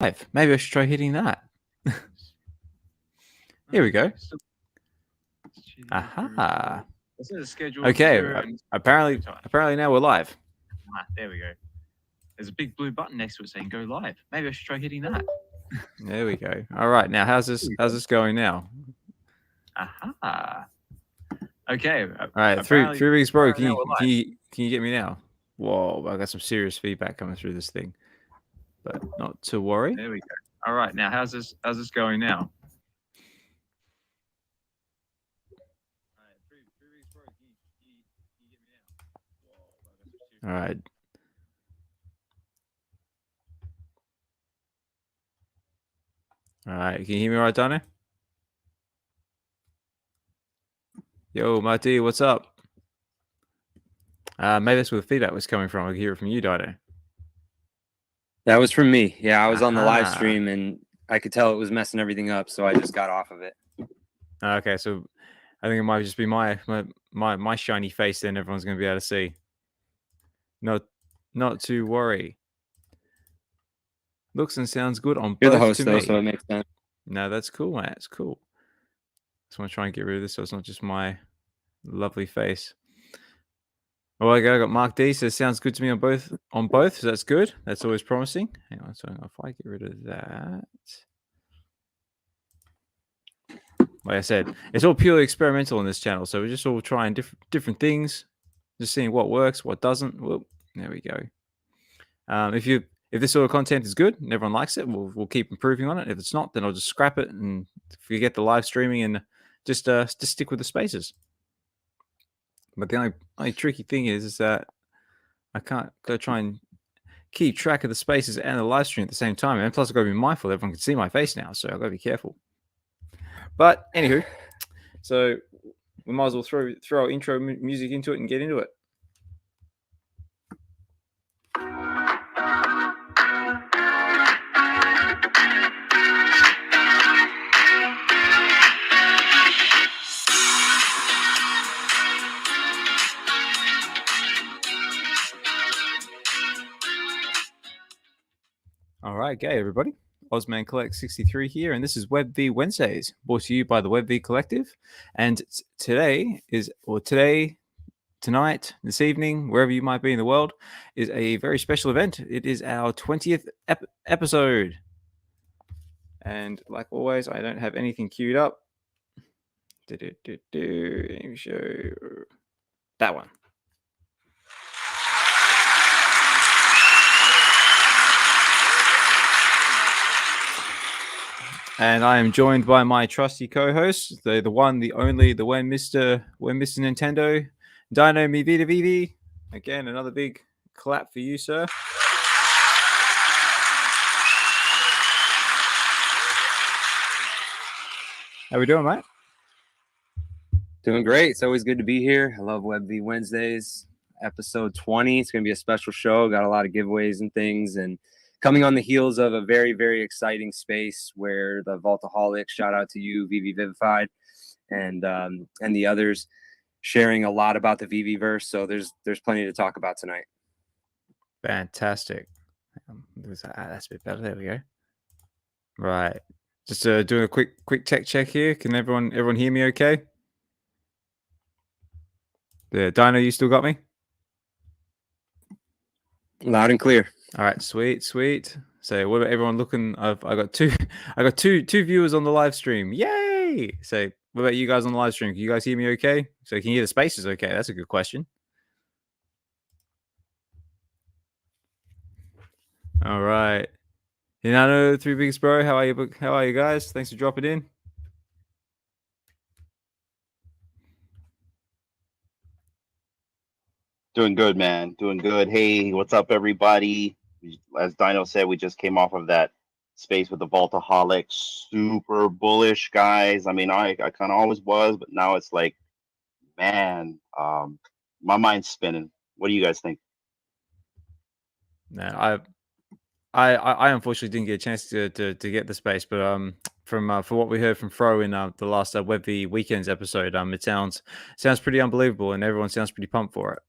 Maybe I should try hitting that. Here we go. Aha. Okay. Apparently now we're live. There we go. There's a big blue button next to it saying "Go live." Maybe I should try hitting that. There we go. All right. Now, how's this going now? Aha. Okay. All right. Three weeks, bro. Can you get me now? Whoa! I got some serious feedback coming through this thing, but not to worry. There we go. All right. Now, how's this going now? All right. All right. Can you hear me all right, Dyno? Yo, Marty, what's up? Maybe that's where the feedback was coming from. I could hear it from you, Dyno. That was from me. Yeah, I was on the live stream and I could tell it was messing everything up, so I just got off of it. Okay, so I think it might just be my shiny face. Then everyone's going to be able to see. Not to worry. Looks and sounds good on You're both the host, to though, me. so it makes sense. No, that's cool, man. It's cool. Just want to try and get rid of this so it's not just my lovely face. Oh, I got Mark D says sounds good to me on both. So that's good. That's always promising. Hang on, so if I get rid of that. Like I said, it's all purely experimental on this channel, so we're just all trying different things, just seeing what works, what doesn't. Well, there we go. If this sort of content is good and everyone likes it, we'll keep improving on it. If it's not, then I'll just scrap it and forget the live streaming and just stick with the spaces. But the only tricky thing is that I can't go try and keep track of the spaces and the live stream at the same time. And plus, I've got to be mindful that everyone can see my face now, so I've got to be careful. But anywho, so we might as well throw our intro music into it and get into it. All right, okay, everybody. Ozman Collect 63 here, and this is WebV Wednesdays, brought to you by the WebV Collective. And tonight, this evening, wherever you might be in the world, is a very special event. It is our 20th episode. And like always, I don't have anything queued up. Let me show that one. And I am joined by my trusty co-host, the one, the only, the when Mr. Nintendo, Dyno Mi Vida Vivi. Again, another big clap for you, sir. How we doing, mate? Doing great. It's always good to be here. I love WebV Wednesdays. Episode 20. It's going to be a special show. Got a lot of giveaways and things, and coming on the heels of a very, very exciting space where the Vaultaholics, shout out to you, VV Vivified, and the others, sharing a lot about the VV-verse. So there's plenty to talk about tonight. Fantastic. That's a bit better. There we go. Right. Just doing a quick tech check here. Can everyone hear me okay? Yeah, Dyno, you still got me? Loud and clear. All right, sweet. So, what about everyone looking? I got two viewers on the live stream. Yay! So, what about you guys on the live stream? Can you guys hear me okay? So, can you hear the spaces okay? That's a good question. All right. Hinano, 3 Bigs Bro, how are you guys? Thanks for dropping in. Doing good, man. Doing good. Hey, what's up, everybody? As Dyno said, we just came off of that space with the Vaultaholics. Super bullish, guys. I mean, I kind of always was, but now it's like, man, my mind's spinning. What do you guys think? No, I unfortunately didn't get a chance to get the space, but from what we heard from Fro in the last WebV Weekends episode, it sounds pretty unbelievable, and everyone sounds pretty pumped for it.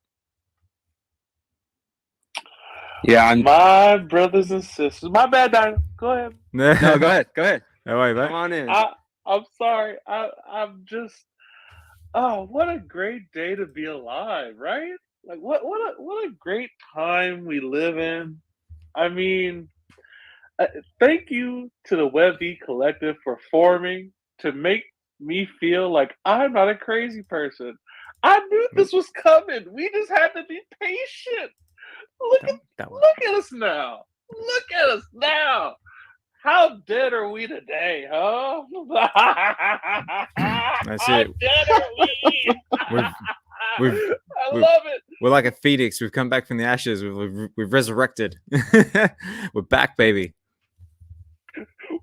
Yeah, My brothers and sisters. My bad, Dyno. Go ahead. no, go ahead. Go ahead. No way, Come mate. on in. I'm sorry. I'm just. Oh, what a great day to be alive, right? Like what a great time we live in. I mean, thank you to the WebV Collective for forming to make me feel like I'm not a crazy person. I knew this was coming. We just had to be patient. That one. Look at us now. Look at us now. How dead are we today, huh? That's How it. dead are we? We've I we've- love it. We're like a phoenix. We've come back from the ashes. We've resurrected. We're back, baby.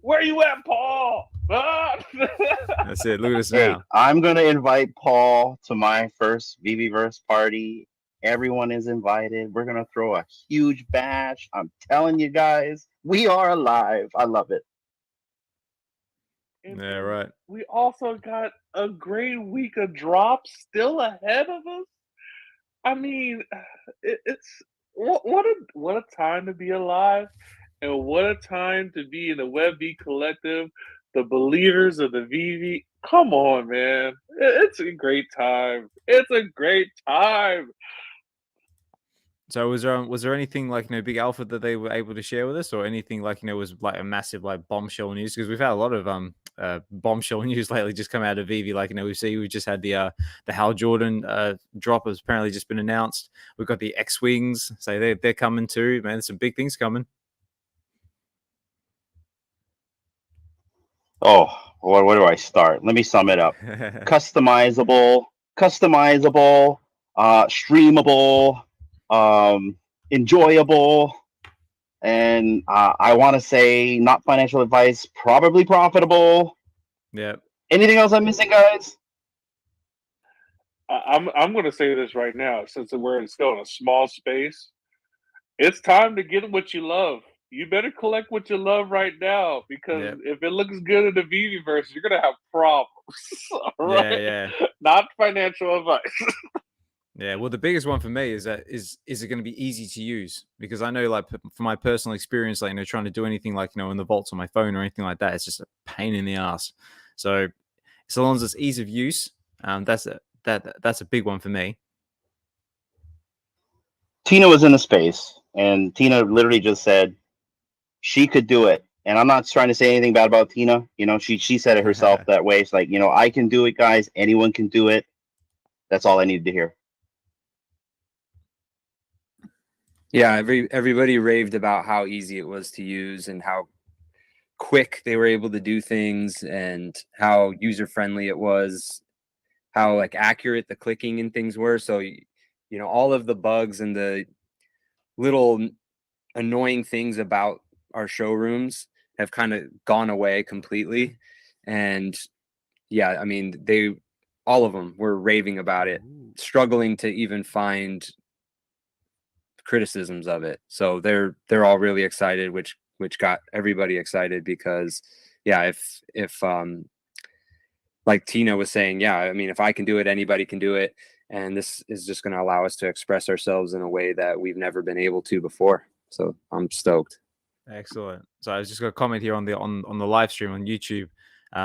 Where you at, Paul? That's it. Look at us Hey, now. I'm gonna invite Paul to my first VVverse party. Everyone is invited. We're gonna throw a huge bash. I'm telling you guys, we are alive. I love it. And Yeah, right. we also got a great week of drops still ahead of us. I mean, it's what a time to be alive, and what a time to be in the WebV Collective, the believers of the VV. Come on, man, it's a great time. It's a great time. So was there anything like big alpha that they were able to share with us, or anything like was like a massive like bombshell news? Because we've had a lot of bombshell news lately just come out of Vivi. Like we just had the Hal Jordan drop has apparently just been announced. We've got the X Wings, so they're coming too. Man, there's some big things coming. Oh, where do I start? Let me sum it up. Customizable, streamable, enjoyable, and I want to say not financial advice, probably profitable. Yeah. Anything else I'm missing, guys? I'm going to say this right now, since we're still in a small space. It's time to get what you love. You better collect what you love right now, because if it looks good in the VVverse, you're gonna have problems. Right? Yeah. Not financial advice. Yeah, well, the biggest one for me is that is it going to be easy to use? Because I know, like, from my personal experience, like, trying to do anything like, in the vaults on my phone or anything like that, it's just a pain in the ass. So long as it's ease of use, that's a big one for me. Tina was in the space, and Tina literally just said she could do it. And I'm not trying to say anything bad about Tina. She said it herself that way. It's like, I can do it, guys. Anyone can do it. That's all I needed to hear. Yeah, everybody raved about how easy it was to use and how quick they were able to do things and how user friendly it was, how like accurate the clicking and things were. So all of the bugs and the little annoying things about our showrooms have kind of gone away completely. And yeah, I mean, all of them were raving about it, struggling to even find criticisms of it. So they're all really excited, which got everybody excited, because yeah, if like Tina was saying, yeah, I mean, if I can do it, anybody can do it. And this is just going to allow us to express ourselves in a way that we've never been able to before. So I'm stoked. Excellent. So I was just got a comment here on the live stream on YouTube.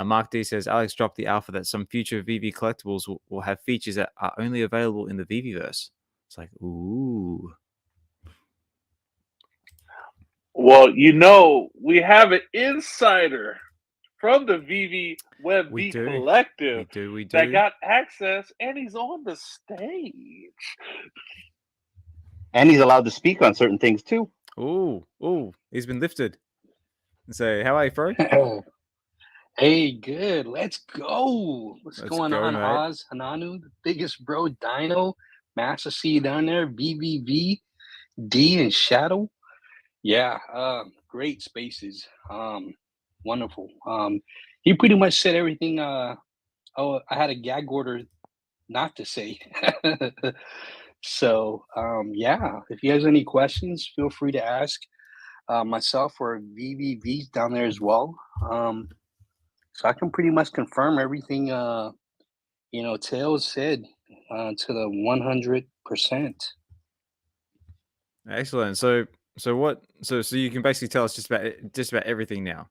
Mark D says Alex dropped the alpha that some future VV collectibles will have features that are only available in the VVverse. It's like, ooh. Well, we have an insider from the VV Web V Collective we do. that got access, and he's on the stage. And he's allowed to speak on certain things too. Ooh, he's been lifted. So, how are you, Fro? Hey, good. Let's go. What's going on, mate. Oz, Hananu, the biggest bro, Dino, Master C down there, BBV, D, and Shadow. Yeah, great spaces. Wonderful. He pretty much said everything. I had a gag order not to say. So, yeah, if you guys have any questions, feel free to ask myself or VVV's down there as well. So I can pretty much confirm everything, Tails said to the 100%. Excellent. So So what? So you can basically tell us just about everything now.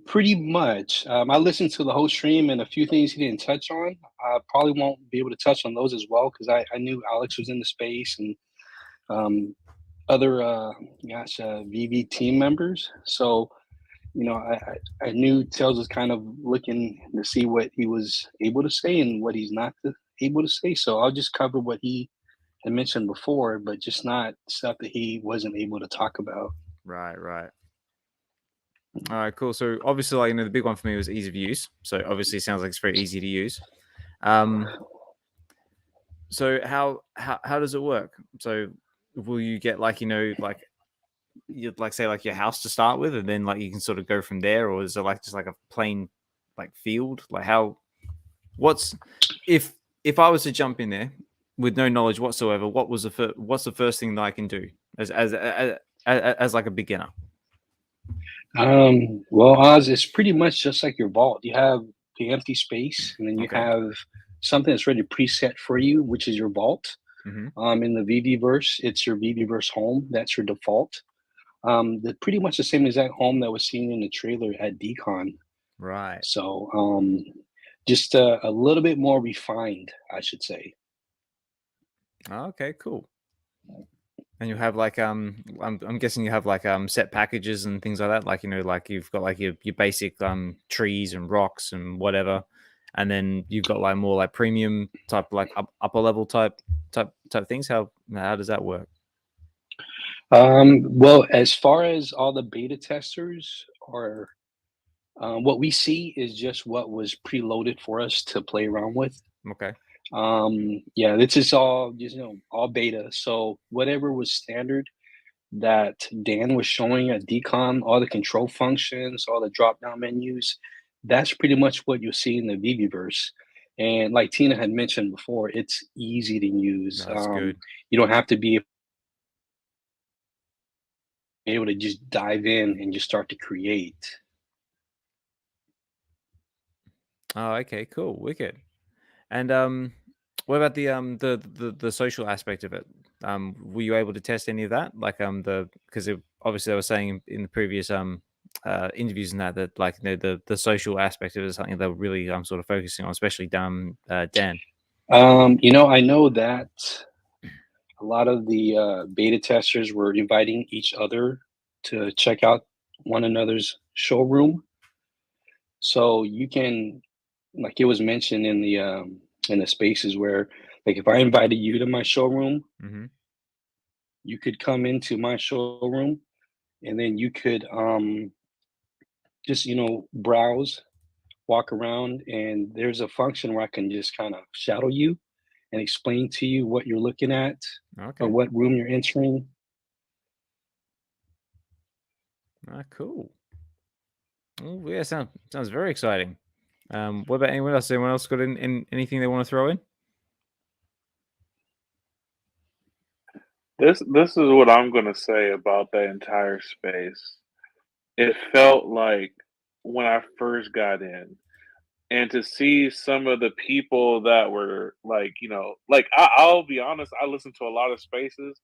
Pretty much. I listened to the whole stream and a few things he didn't touch on. I probably won't be able to touch on those as well because I knew Alex was in the space and other VV team members. So I knew Tails was kind of looking to see what he was able to say and what he's not able to say. So I'll just cover what he had mentioned before, but just not stuff that he wasn't able to talk about. Right. All right, cool. So obviously, like, the big one for me was ease of use. So obviously, it sounds like it's very easy to use. So how does it work? So will you get like you'd like say like your house to start with, and then like you can sort of go from there, or is it like just like a plain like field? Like what's if I was to jump in there with no knowledge whatsoever, what's the first thing that I can do as like a beginner? Well, Oz, it's pretty much just like your vault. You have the empty space, and then you Okay. have something that's already preset for you, which is your vault. Mm-hmm. In the VVverse, it's your VVverse home. That's your default. They're pretty much the same exact home that was seen in the trailer at DCon. Right. So, just a little bit more refined, I should say. Okay, cool. And you have like I'm guessing you have like set packages and things like that. Like like you've got like your basic trees and rocks and whatever, and then you've got like more like premium type like upper level type things. How does that work? Well, as far as all the beta testers are, what we see is just what was preloaded for us to play around with. Okay. Yeah, this is all just all beta. So whatever was standard that Dan was showing at DCOM, all the control functions, all the drop down menus, that's pretty much what you'll see in the VVverse. And like Tina had mentioned before, it's easy to use. That's good. You don't have to be able to just dive in and just start to create. Oh, okay, cool, wicked. And what about the social aspect of it? Were you able to test any of that? Like because obviously I was saying in the previous interviews and that like the social aspect of it is something they were really sort of focusing on, especially Dan. I know that a lot of the beta testers were inviting each other to check out one another's showroom. So you can, like it was mentioned in the spaces where, like, if I invited you to my showroom, Mm-hmm. you could come into my showroom, and then you could just browse, walk around, and there's a function where I can just kind of shadow you and explain to you what you're looking at Okay. or what room you're entering. Cool. Oh yeah, sounds very exciting. What about anyone else? Anyone else got in anything they want to throw in? This is what I'm gonna say about that entire space. It felt like when I first got in, and to see some of the people that were like, like I'll be honest, I listened to a lot of spaces,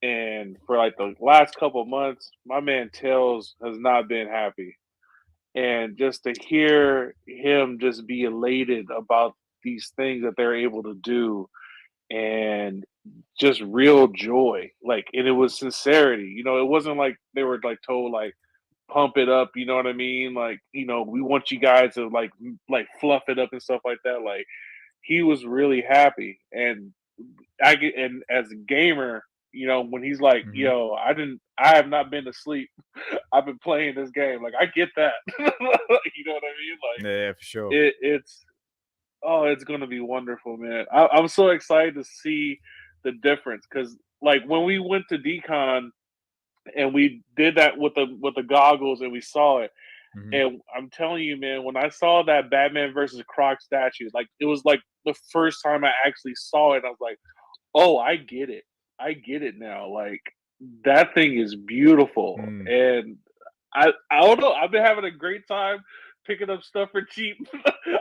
and for like the last couple months, my man Tails has not been happy. And just to hear him just be elated about these things that they're able to do and just real joy. Like, and it was sincerity. It wasn't like they were like told like pump it up, you know what I mean? Like, we want you guys to like fluff it up and stuff like that. Like, he was really happy. And and as a gamer, when he's like, Mhm. yo, I have not been to sleep. I've been playing this game. Like, I get that. You know what I mean? Like, Yeah, for sure. it's gonna be wonderful, man. I'm so excited to see the difference because, like, when we went to Decon and we did that with the goggles and we saw it, Mhm. and I'm telling you, man, when I saw that Batman versus Croc statue, like it was like the first time I actually saw it. I was like, oh, I get it. I get it now. Like, that thing is beautiful, and I don't know. I've been having a great time picking up stuff for cheap.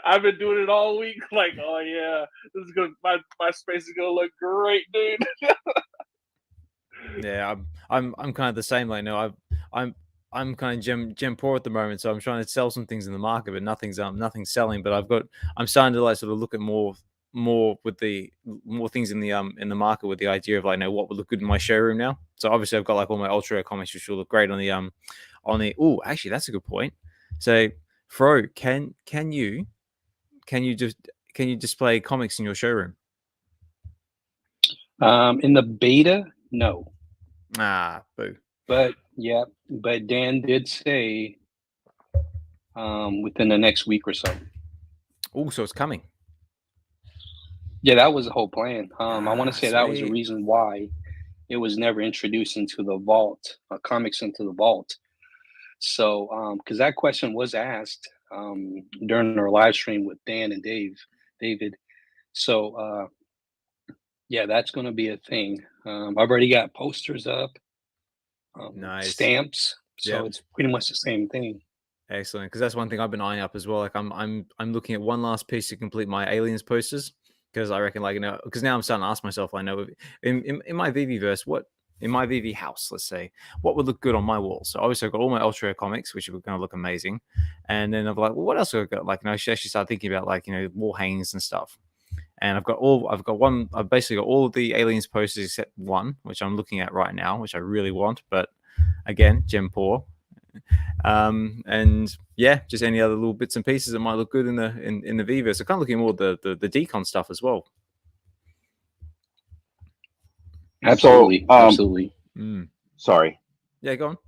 I've been doing it all week. Like, oh yeah, this is gonna my space is gonna look great, dude. Yeah, I'm kind of the same. Like, no, I'm kind of gem poor at the moment, so I'm trying to sell some things in the market, but nothing's selling. But I'm starting to like sort of look at more with the more things in the market with the idea of like, what would look good in my showroom now. So obviously I've got like all my ultra rare comics, which will look great on the. Oh, actually, that's a good point. So, Fro, can you just can you display comics in your showroom? In the beta, no. Ah, boo. But Dan did say within the next week or so. Oh, so it's coming. Yeah, that was the whole plan. I want to say that was the Sweet. reason why it was never introduced into the vault, comics into the vault. So, because that question was asked during our live stream with Dan and David. So, yeah, that's going to be a thing. I've already got posters up, Nice. stamps. So Yep. it's pretty much the same thing. Excellent, because that's one thing I've been eyeing up as well. Like I'm looking at one last piece to complete my aliens posters, because I reckon because now I'm starting to ask myself, I know in my VV verse, in my VV house, let's say, what would look good on my wall. So obviously I've got all my ultra rare comics, which are going to look amazing, and then I'm like, well, what else have I got? Like, I should actually start thinking about like wall hangings and stuff. And I've basically got all of the aliens posters except one, which I'm looking at right now, which I really want, but again, gem poor. And yeah, just any other little bits and pieces that might look good in the Viva. So kind of looking at more the decon stuff as well. Absolutely, So, absolutely. Sorry. Yeah, go on.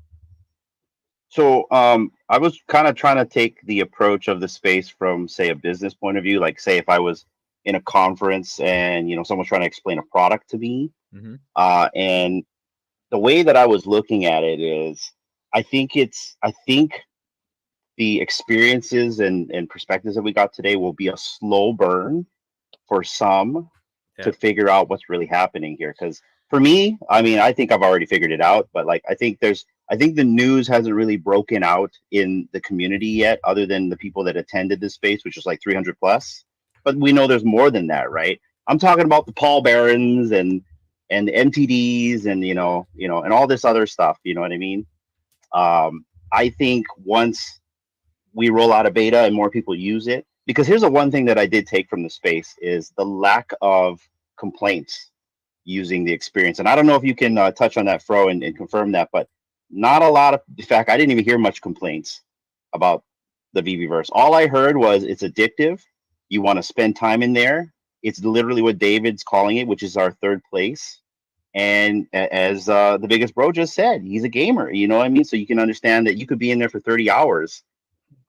So I was kind of trying to take the approach of the space from, say, a business point of view. Like, say, if I was in a conference and someone's trying to explain a product to me, and the way that I was looking at it is, I think the experiences and perspectives that we got today will be a slow burn for some to figure out what's really happening here. Because for me, I mean, I think I've already figured it out, but like I think the news hasn't really broken out in the community yet, other than the people that attended this space, which was like 300 plus. But we know there's more than that, right? I'm talking about the Paul Barons and the MTDs and and all this other stuff. You know what I mean? I think once we roll out a beta and more people use it, because here's the one thing that I did take from the space is the lack of complaints using the experience. And I don't know if you can touch on that, Fro, and confirm that, but not a lot of, in fact, I didn't even hear much complaints about the VVverse. All I heard was it's addictive. You want to spend time in there. It's literally what David's calling it, which is our third place. And as the biggest bro just said, he's a gamer, you know what I mean? So you can understand that you could be in there for 30 hours.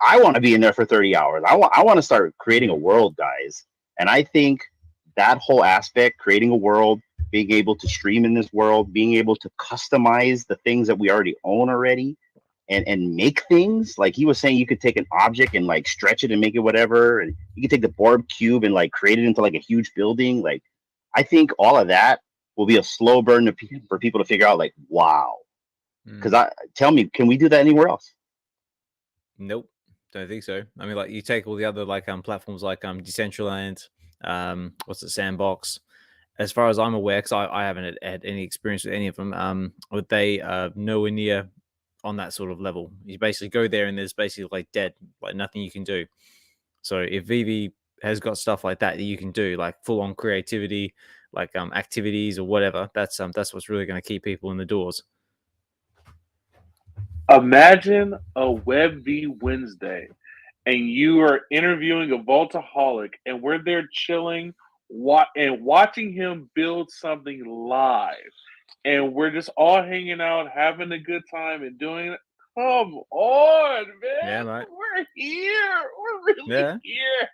I want to be in there for 30 hours. I want to start creating a world, guys. And I think that whole aspect, creating a world, being able to stream in this world, being able to customize the things that we already own already, and make things, like he was saying, you could take an object and like stretch it and make it whatever, and you could take the Borb cube and like create it into like a huge building. Like, I think all of that will be a slow burn for people to figure out, like, wow. Because tell me, can we do that anywhere else? Nope, don't think so. I mean, like, you take all the other like platforms like Decentraland, what's it, Sandbox. As far as I'm aware, because I haven't had any experience with any of them, but they are nowhere near on that sort of level. You basically go there and there's basically like dead, like nothing you can do. So if VV has got stuff like that you can do, like full on creativity, like activities or whatever, that's what's really going to keep people in the doors. Imagine a WebV Wednesday and you are interviewing a Vaultaholic and we're there chilling and watching him build something live. And we're just all hanging out, having a good time and doing it. Come on, man. Yeah, right. We're here. We're really here.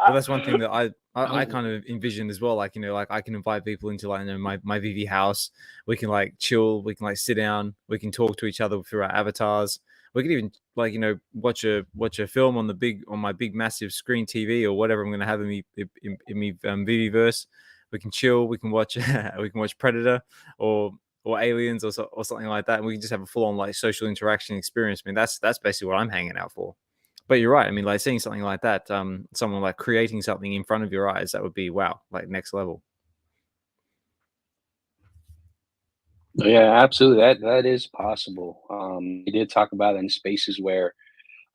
Well, that's one thing that I kind of envisioned as well. Like, like I can invite people into like my VV house. We can like chill. We can like sit down. We can talk to each other through our avatars. We can even like watch a film on my big massive screen TV or whatever I'm going to have in me VV verse. We can chill. We can watch Predator or Aliens or something like that, and we can just have a full on like social interaction experience. I mean, that's basically what I'm hanging out for. But you're right. I mean, like seeing something like that, someone like creating something in front of your eyes, that would be wow, like next level. Yeah, absolutely. That is possible. We did talk about it in spaces where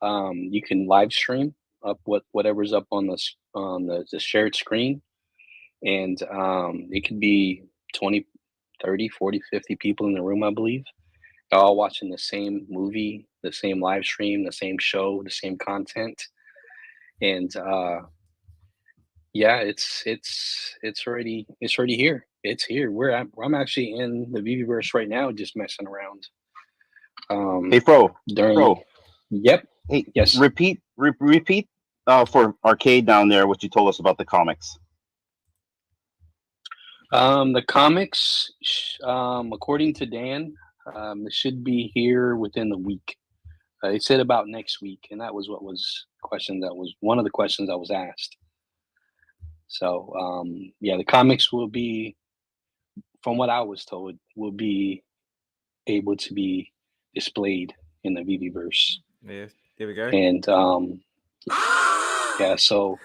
you can live stream up whatever's up on the shared screen, and it could be 20, 30, 40, 50 people in the room, I believe, all watching the same movie, the same live stream, the same show, the same content, and yeah, it's already here. It's here. I'm actually in the VVverse right now, just messing around. Hey, Fro. During Fro. Yep. Hey, Yes. repeat for Arcade down there what you told us about the comics. The comics, according to Dan, it should be here within the week. They said about next week, and that was one of the questions I was asked. So, yeah, the comics will be, from what I was told, will be able to be displayed in the VVverse. Yeah, there we go. And yeah, so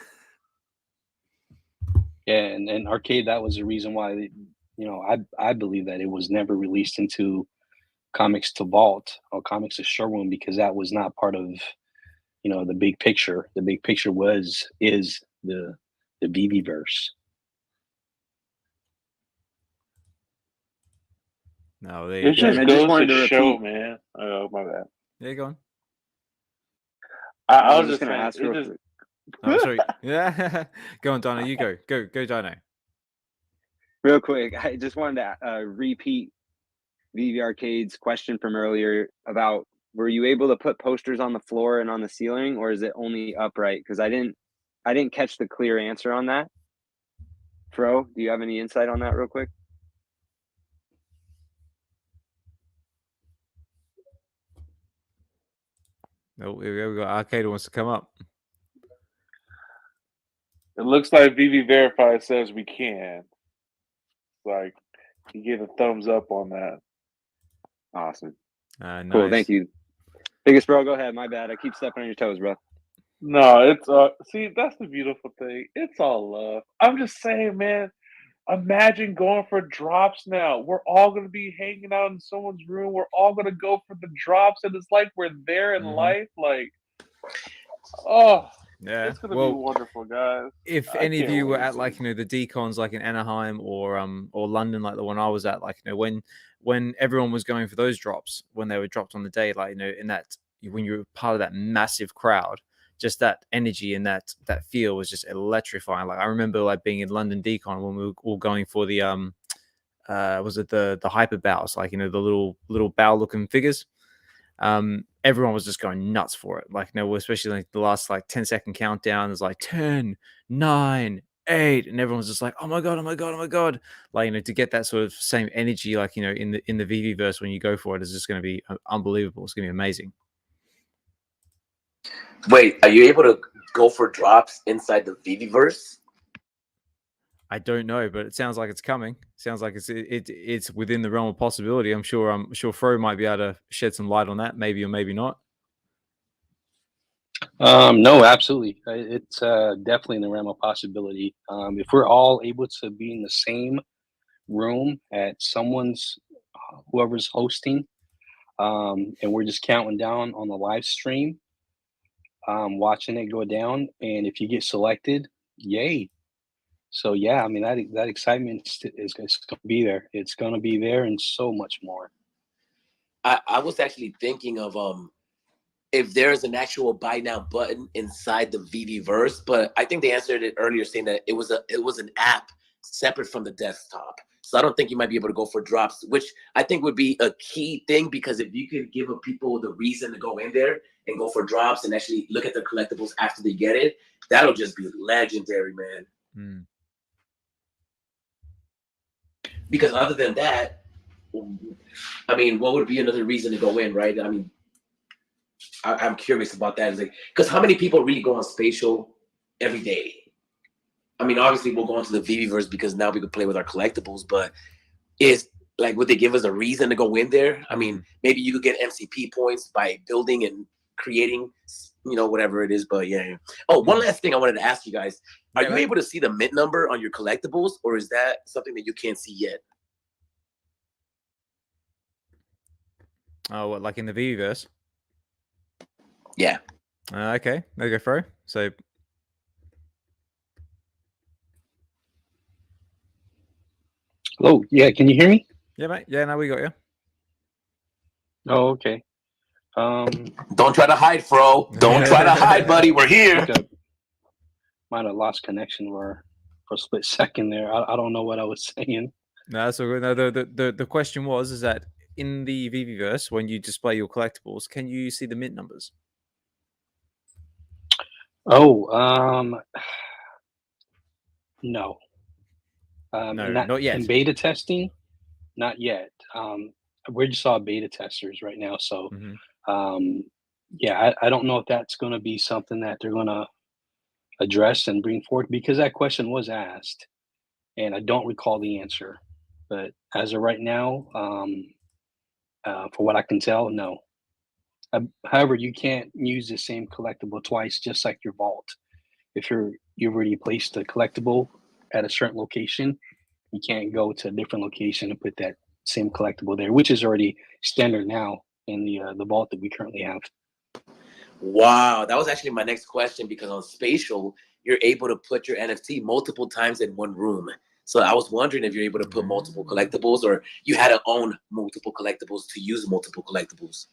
yeah, and Arcade, that was the reason why, I believe that it was never released into Comics to Vault or Comics to Showroom, because that was not part of, the big picture. The big picture is the VVverse. No, there It you go. just I just goes wanted to to show, repeat. man. Oh, my bad. There you go. I was was just just gonna saying, ask it real just quick. Oh, sorry. Yeah, go on, Dino. You go. Go, Dino. Real quick, I just wanted to repeat VV Arcade's question from earlier about, were you able to put posters on the floor and on the ceiling, or is it only upright? Because I didn't catch the clear answer on that. Fro, do you have any insight on that real quick? Oh, here we go. We got Arcade wants to come up. it looks like VV Verify says we can. Like, you get a thumbs up on that. Awesome. Nice. Cool. Thank you. Biggest bro, go ahead. My bad. I keep stepping on your toes, bro. No, it's see, that's the beautiful thing. It's all love. I'm just saying, man. Imagine going for drops now. We're all gonna be hanging out in someone's room. We're all gonna go for the drops, and it's like we're there in life. Like, oh, Yeah. it's gonna be wonderful, guys. If I any of can't you were wait, at, like, man. the decons, like in Anaheim or London, like the one I was at, like, when everyone was going for those drops, when they were dropped on the day, like, in that, when you were part of that massive crowd, just that energy and that feel was just electrifying. Like, I remember, like, being in London decon when we were all going for the was it the hyper bows, like, the little bow looking figures. Everyone was just going nuts for it. Like, especially like the last, like, 10-second countdown is like 10, 9, 8, and everyone's just like, oh my god, oh my god, oh my god. Like, to get that sort of same energy, like, in the VVverse when you go for it, is just going to be unbelievable. It's going to be amazing. Wait, are you able to go for drops inside the VVverse? I don't know, but it sounds like it's coming. Sounds like it's within the realm of possibility. I'm sure Fro might be able to shed some light on that, maybe or maybe not. No, absolutely. It's definitely in the realm of possibility. If we're all able to be in the same room at whoever's hosting, and we're just counting down on the live stream, watching it go down, and if you get selected, yay. So yeah, I mean, that excitement is going to be there. It's going to be there, and so much more. I was actually thinking of if there's an actual buy now button inside the VVverse, but I think they answered it earlier saying that it was an app separate from the desktop. So I don't think you might be able to go for drops, which I think would be a key thing, because if you could give people the reason to go in there and go for drops and actually look at their collectibles after they get it, that'll just be legendary, man. Mm. Because other than that, I mean, what would be another reason to go in, right? I mean, I'm curious about that. It's like, because how many people really go on Spatial every day? I mean, obviously we'll go into the VVverse because now we can play with our collectibles, but is, like, would they give us a reason to go in there? I mean, maybe you could get MCP points by building and creating, whatever it is, but yeah. Oh, one last thing I wanted to ask you guys. Are you able to see the mint number on your collectibles, or is that something that you can't see yet? Oh, what, like in the VVverse? Yeah. Okay, there you go, Fro. So, Oh, yeah. Can you hear me? yeah, mate. Yeah, now we got you. Oh, okay. Don't try to hide, Fro. Don't try to hide, buddy. We're here. Might have lost connection for a split second there. I don't know what I was saying. No, that's all good. No, the question was is that in the VVverse, when you display your collectibles, can you see the mint numbers? Oh, no. No, not yet. In beta testing, not yet. We're just all beta testers right now, so yeah, I don't know if that's going to be something that they're going to address and bring forth because that question was asked, and I don't recall the answer. But as of right now, for what I can tell, no. However, you can't use the same collectible twice, just like your vault. If you've already placed a collectible at a certain location, you can't go to a different location and put that same collectible there, which is already standard now in the vault that we currently have. Wow, that was actually my next question because on Spatial, you're able to put your NFT multiple times in one room. So I was wondering if you're able to put multiple collectibles or you had to own multiple collectibles to use multiple collectibles.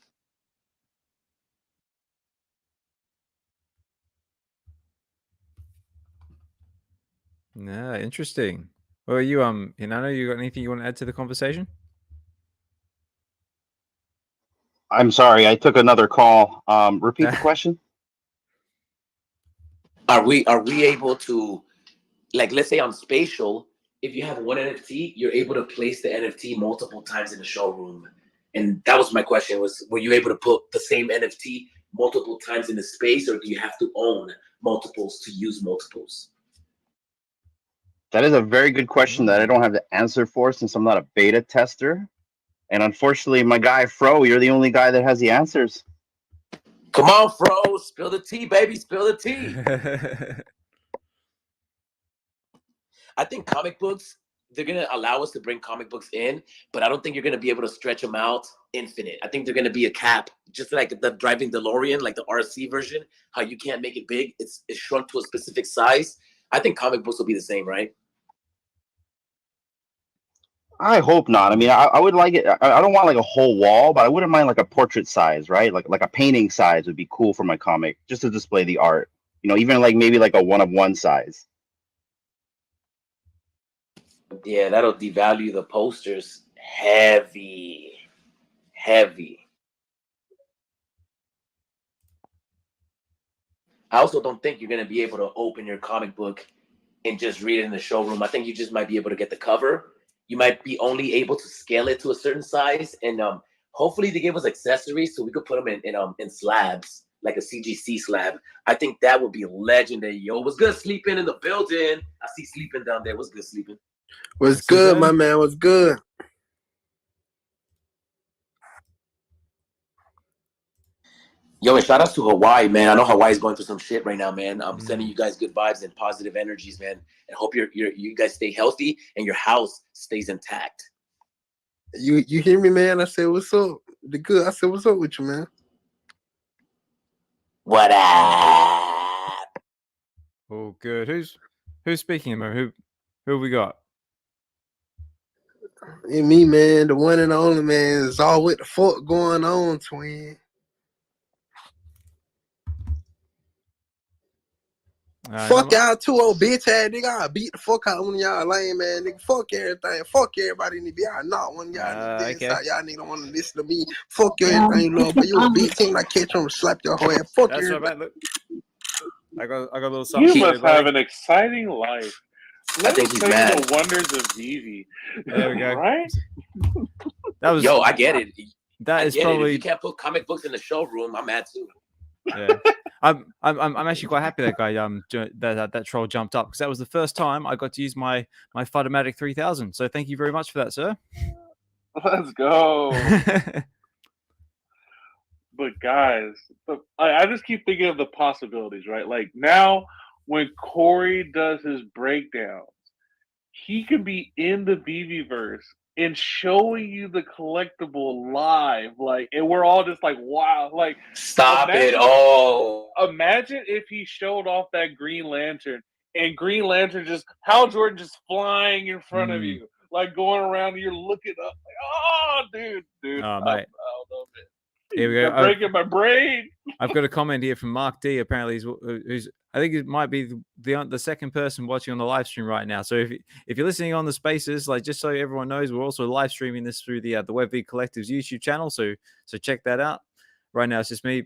Yeah, interesting. Well, you Hinano, you got anything you want to add to the conversation? I'm sorry, I took another call. Repeat the question. Are we able to, like, let's say on Spatial, if you have one NFT, you're able to place the NFT multiple times in the showroom. And that was my question: was were you able to put the same NFT multiple times in the space, or do you have to own multiples to use multiples? That is a very good question that I don't have the answer for since I'm not a beta tester. And unfortunately, my guy Fro, you're the only guy that has the answers. Come on, Fro, spill the tea, baby, spill the tea. I think comic books, they're going to allow us to bring comic books in, but I don't think you're going to be able to stretch them out infinite. I think they're going to be a cap, just like the driving DeLorean, like the RC version, how you can't make it big. It's shrunk to a specific size. I think comic books will be the same, right? I hope not. I mean, I would like it. I don't want like a whole wall, but I wouldn't mind like a portrait size, right? Like a painting size would be cool for my comic, just to display the art. You know, even like maybe like a 1-of-1 size. Yeah, that'll devalue the posters heavy. I also don't think you're going to be able to open your comic book and just read it in the showroom. I think you just might be able to get the cover. You might be only able to scale it to a certain size, and hopefully they give us accessories so we could put them in slabs, like a CGC slab. I think that would be legendary. Yo, what's good, Sleeping in the building? I see Sleeping down there. What's good, Sleeping? What's good, my man? What's good? Yo, and shout outs to Hawaii, man. I know Hawaii's going through some shit right now, man. I'm sending you guys good vibes and positive energies, man. And hope you guys stay healthy and your house stays intact. You hear me, man? I said, what's up? The good. I said, what's up with you, man? What up? Oh, good. Who's speaking, man? Who we got? And me, man, the one and only man is all what the fuck going on, twin. Fuck y'all too, old bitch ass nigga. I beat the fuck out of one of y'all lame man, nigga. Fuck everything. Fuck everybody in the y'all not one of y'all niggas. Okay. Y'all nigga don't want to listen to me. Fuck you everything you love, but you a bitch. Team like catch on slap your whole ass. Fuck That's everybody. right, look. I got a little something. You must have an exciting life. Let us tell you the wonders of Vivi. There we go. Right? That was. Yo, I get it. That is probably. If you can't put comic books in the showroom, I'm mad too. Yeah, I'm actually quite happy that guy that troll jumped up because that was the first time I got to use my Fudomatic 3000. So thank you very much for that, sir. Let's go. But guys, I just keep thinking of the possibilities, right? Like now, when Corey does his breakdowns, he can be in the VVverse and showing you the collectible live, like, and we're all just like, wow, like, Stop imagine, it! Oh, imagine if he showed off that Green Lantern and Green Lantern just Hal Jordan just flying in front of you, like going around, and you're looking up, like, oh, dude, Oh, I mate. don't know, man. Here we You're go. breaking my brain. I've got a comment here from Mark D. Apparently, who's I think it might be the second person watching on the live stream right now. So if you're listening on the Spaces, like, just so everyone knows, we're also live streaming this through the WebV Collective's YouTube channel. So check that out. Right now, it's just me,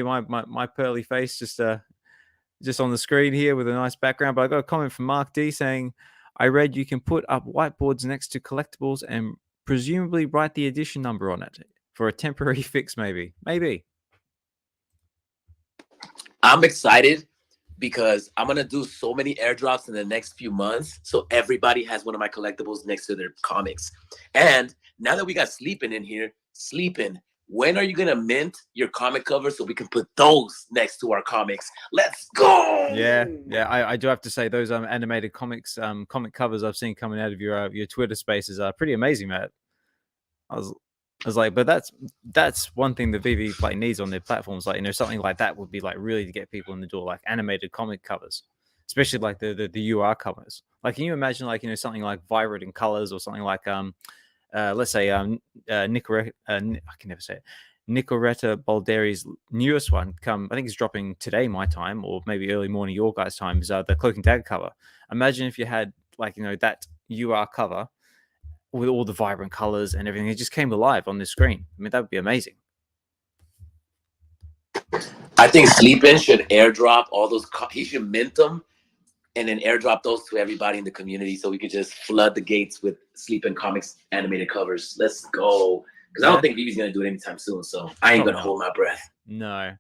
my pearly face, just on the screen here with a nice background. But I got a comment from Mark D saying, "I read you can put up whiteboards next to collectibles and presumably write the edition number on it for a temporary fix, maybe." I'm excited because I'm gonna do so many airdrops in the next few months, so everybody has one of my collectibles next to their comics. And now that we got Sleepin' in here, Sleepin', when are you gonna mint your comic covers so we can put those next to our comics? Let's go! Yeah. I do have to say those animated comics, comic covers I've seen coming out of your Twitter Spaces are pretty amazing, Matt. I was like, but that's one thing the VV Play needs on their platforms. Like, something like that would be like really to get people in the door, like animated comic covers, especially like the UR covers. Like, can you imagine, like, something like Vibrant in colors, or something like let's say Nicoretta, I can never say it, Nicoretta Balderi's newest one, I think it's dropping today my time, or maybe early morning your guys' time, is the Cloak and Dagger cover. Imagine if you had, like, that UR cover with all the vibrant colors and everything. It just came alive on the screen. I mean, that would be amazing. I think Sleepin' should airdrop all those. He should mint them and then airdrop those to everybody in the community, so we could just flood the gates with Sleepin' Comics animated covers. Let's go. Because I don't think Vivi's going to do it anytime soon, so I ain't going to hold my breath. No.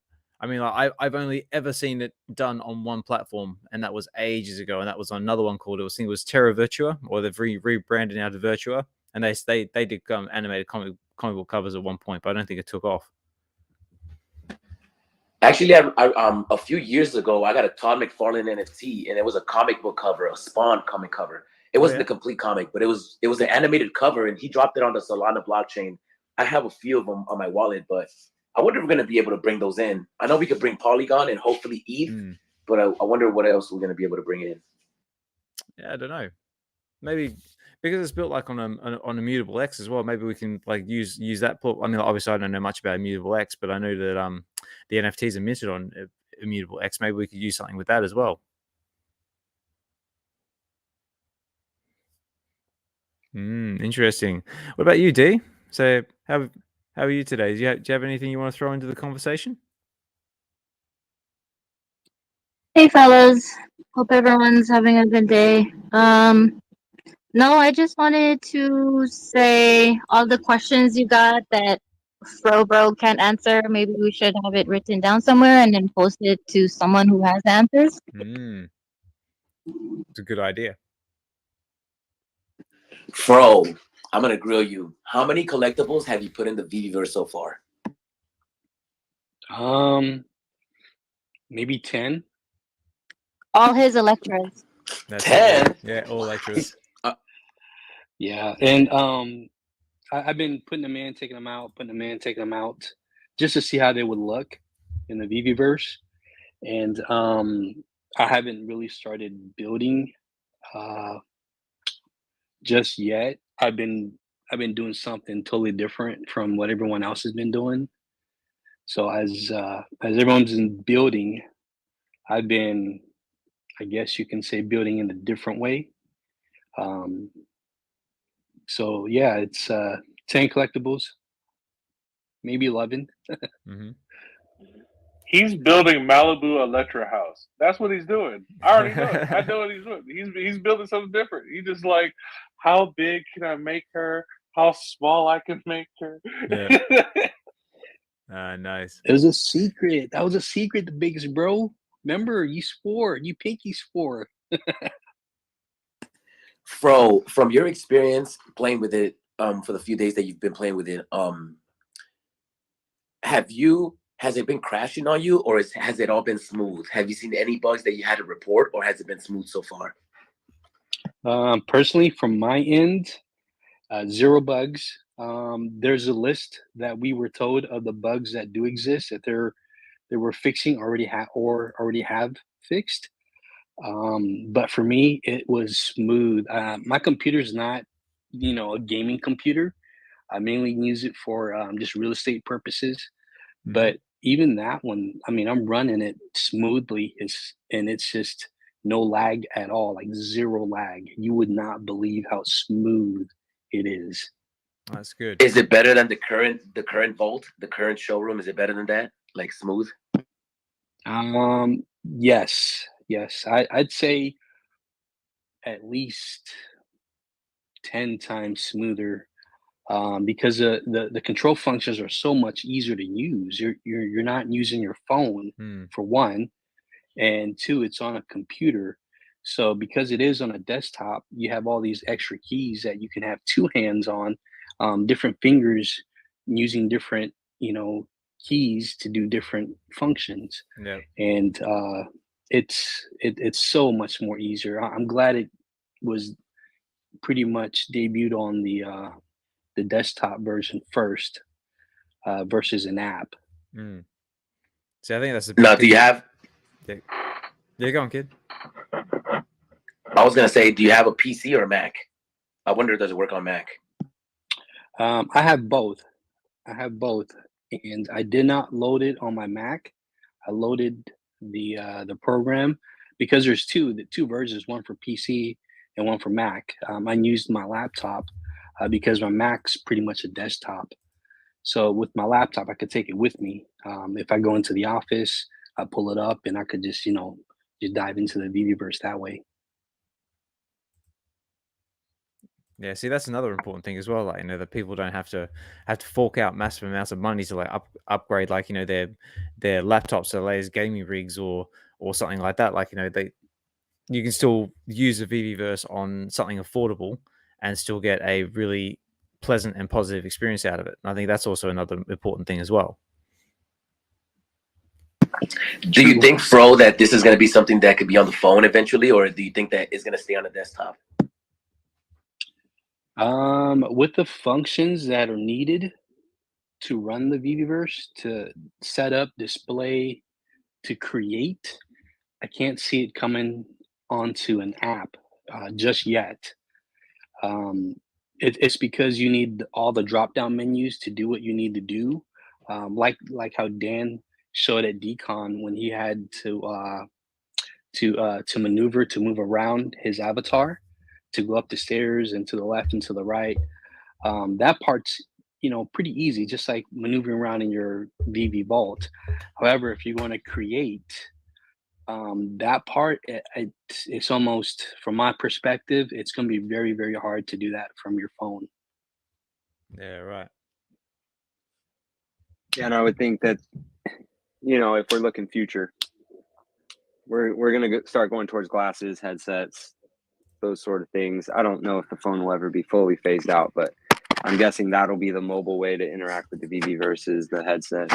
I mean, like, I've only ever seen it done on one platform, and that was ages ago, and that was on another one called, I think it was Terra Virtua, or they've rebranded now to Virtua, and they did animated comic book covers at one point, but I don't think it took off. Actually, a few years ago, I got a Todd McFarlane NFT, and it was a comic book cover, a Spawn comic cover. It wasn't the complete comic, but it was an animated cover, and he dropped it on the Solana blockchain. I have a few of them on my wallet, but I wonder if we're going to be able to bring those in. I know we could bring Polygon and hopefully ETH, but I wonder what else we're going to be able to bring in. Yeah, I don't know. Maybe because it's built like on a Immutable X as well. Maybe we can like use that. I mean, obviously I don't know much about Immutable X, but I know that the NFTs are minted on Immutable X. Maybe we could use something with that as well. Interesting. What about you, D? So how are you today? Do you have anything you want to throw into the conversation? Hey fellas, hope everyone's having a good day. No, I just wanted to say all the questions you got that Bro can't answer, maybe we should have it written down somewhere and then post it to someone who has answers. It's a good idea. Fro, I'm going to grill you. How many collectibles have you put in the VVverse so far? Maybe 10. All his Electras. 10? Yeah, all Electras. Yeah, and I've been putting them in, taking them out, just to see how they would look in the VVverse. And I haven't really started building just yet. I've been doing something totally different from what everyone else has been doing. So as everyone's been building, I've been, I guess you can say, building in a different way. So yeah, it's 10 collectibles, maybe 11. He's building Malibu Electra House. That's what he's doing. I already know it. I know what he's doing. He's building something different. He's just like, how big can I make her? How small I can make her? Yeah. Nice. It was a secret. That was a secret, the biggest bro. Remember, you swore. You pinky swore. Fro, from your experience playing with it, for the few days that you've been playing with it, has it been crashing on you, or has it all been smooth? Have you seen any bugs that you had to report, or has it been smooth so far? Personally, from my end, Zero bugs. There's a list that we were told of the bugs that do exist that they were fixing already have fixed. But for me, it was smooth. My computer's not, a gaming computer. I mainly use it for just real estate purposes. But even that one, I mean, I'm running it smoothly, and it's just no lag at all, like zero lag. You would not believe how smooth it is. That's good. Is it better than the current Volt, the current showroom? Is it better than that? Like smooth? Yes. I'd say at least 10 times smoother. Because the control functions are so much easier to use. You're not using your phone for one, and two, it's on a computer. So because it is on a desktop, you have all these extra keys that you can have two hands on, different fingers using different keys to do different functions. Yeah. And it's so much more easier. I'm glad it was pretty much debuted on the desktop version first versus an app. See, I think that's the Now, do you have? Yeah, go on, kid. I was gonna say, do you have a PC or a Mac? I wonder, does it work on Mac? I have both. And I did not load it on my Mac. I loaded the program because there's the two versions, one for PC and one for Mac. I used my laptop because my Mac's pretty much a desktop. So with my laptop, I could take it with me. If I go into the office, I pull it up, and I could just just dive into the VVverse that way. Yeah, see, that's another important thing as well. Like, that people don't have to fork out massive amounts of money to like upgrade, like, their laptops to the latest gaming rigs or something like that. Like, you can still use the VVverse on something affordable and still get a really pleasant and positive experience out of it. And I think that's also another important thing as well. Do you think, Fro, that this is going to be something that could be on the phone eventually, or do you think that it's going to stay on the desktop? With the functions that are needed to run the VVverse, to set up, display, to create, I can't see it coming onto an app just yet. It's because you need all the drop-down menus to do what you need to do, like how Dan showed at DCon when he had to maneuver to move around his avatar, to go up the stairs and to the left and to the right. That part's pretty easy, just like maneuvering around in your VV Vault. However, if you're going to create, that part, it's almost, from my perspective, it's going to be very, very hard to do that from your phone. Yeah, right. Yeah, and I would think that, if we're looking future, we're gonna start going towards glasses, headsets, those sort of things. I don't know if the phone will ever be fully phased out, but I'm guessing that'll be the mobile way to interact with the VV versus the headset.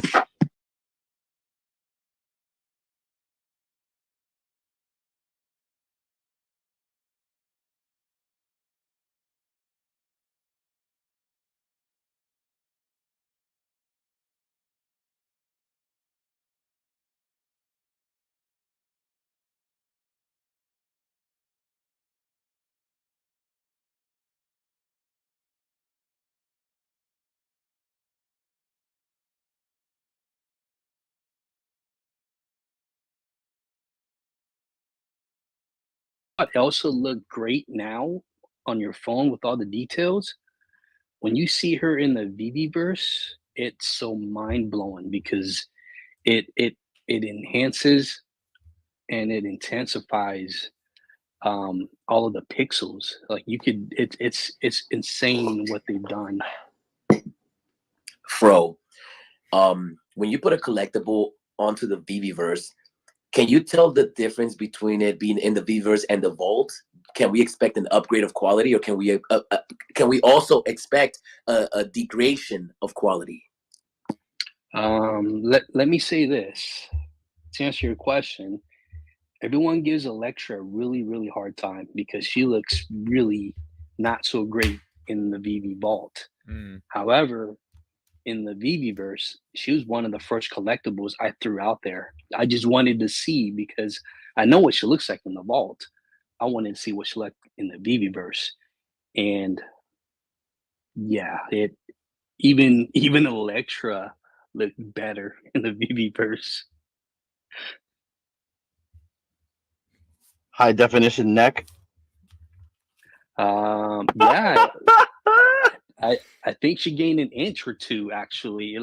It also look great now on your phone with all the details. When you see her in the VVverse, it's so mind-blowing because it enhances and it intensifies all of the pixels. Like it's insane what they've done. Fro, when you put a collectible onto the VVverse, can you tell the difference between it being in the VVverse and the Vault? Can we expect an upgrade of quality, or can we also expect a degradation of quality? Let me say this to answer your question. Everyone gives Electra a really, really hard time because she looks really not so great in the VV Vault. Mm. However, in the VVverse, she was one of the first collectibles I threw out there. I just wanted to see, because I know what she looks like in the vault. I wanted to see what she looked in the VVverse. And yeah, it even Electra looked better in the VVverse. High definition neck. Yeah, I think she gained an inch or two actually.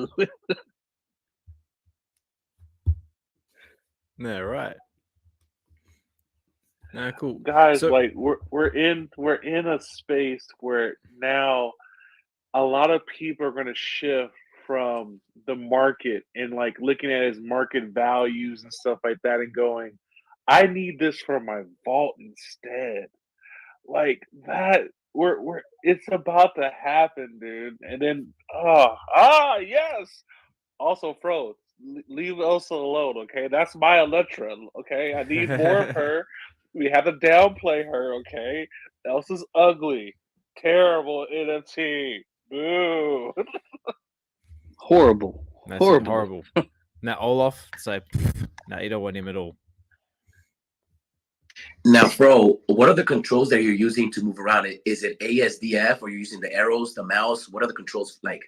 Yeah, right. No, cool. Guys, So, like we're in a space where now a lot of people are going to shift from the market and like looking at his market values and stuff like that and going, I need this for my vault instead. Like that, we're it's about to happen, dude. And then yes. Also, Fro, leave Elsa alone, okay? That's my Electra, okay? I need more of her. We have to downplay her, okay? Elsa's ugly, terrible NFT. Boo. Horrible. that's it, horrible. Now Olaf, it's like, no, you don't want him at all. Now, Fro, what are the controls that you're using to move around? Is it ASDF, or you're using the arrows, the mouse? What are the controls like?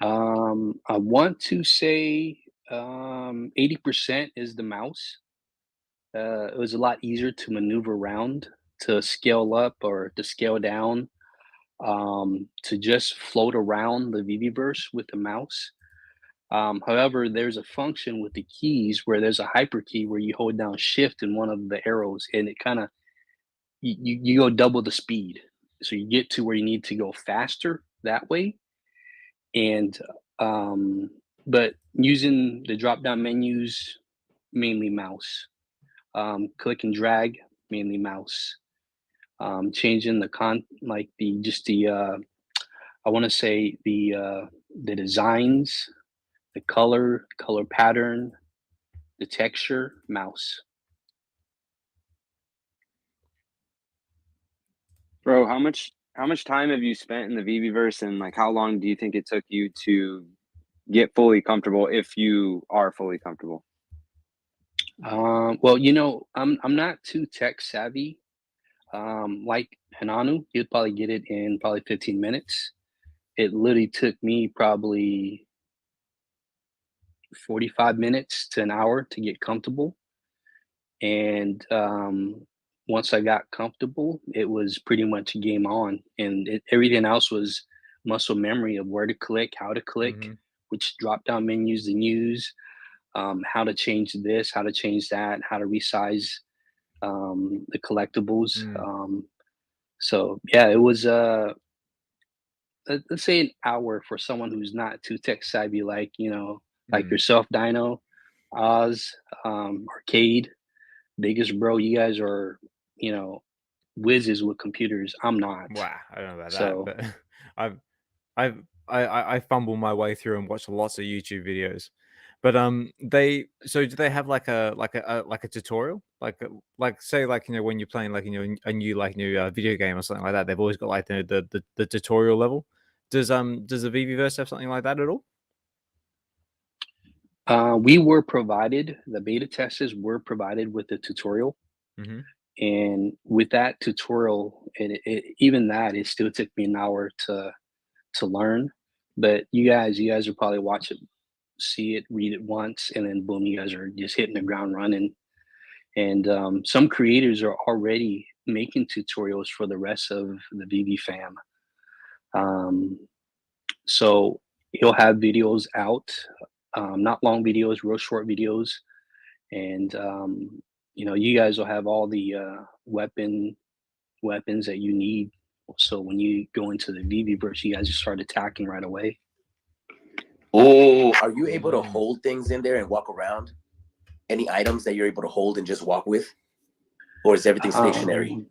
I want to say 80% is the mouse. It was a lot easier to maneuver around, to scale up or to scale down, to just float around the VVverse with the mouse. However, there's a function with the keys where there's a hyper key where you hold down shift in one of the arrows, and it kind of you go double the speed, so you get to where you need to go faster that way. And but using the drop down menus, mainly mouse. Click and drag, mainly mouse. Changing the I want to say the designs, the color pattern, the texture, mouse. Bro, how much time have you spent in the VVverse, and like how long do you think it took you to get fully comfortable, if you are fully comfortable? Well, I'm not too tech savvy. Like Hananu, he'd probably get it in probably 15 minutes. It literally took me probably 45 minutes to an hour to get comfortable. And once I got comfortable, it was pretty much game on. And everything else was muscle memory of where to click, how to click, which drop down menus to use, how to change this, how to change that, how to resize the collectibles. So yeah, it was let's say an hour for someone who's not too tech savvy, like like yourself, Dino, Oz, Arcade, Biggest Bro. You guys are whizzes with computers. I'm not. Wow, I don't know about that, but I fumble my way through and watch lots of YouTube videos. But do they have like a tutorial, like say like when you're playing like a new video game or something like that, they've always got like the tutorial level. Does the VVverse have something like that at all? We were provided, the beta testers were provided with the tutorial. And with that tutorial, even that, it still took me an hour to learn. But you guys will probably watch it, see it, read it once, and then boom, you guys are just hitting the ground running. And some creators are already making tutorials for the rest of the VV fam. So he'll have videos out, not long videos, real short videos. And you guys will have all the weapons that you need. So when you go into the VVverse, you guys just start attacking right away. Oh, are you able to hold things in there and walk around? Any items that you're able to hold and just walk with? Or is everything stationary?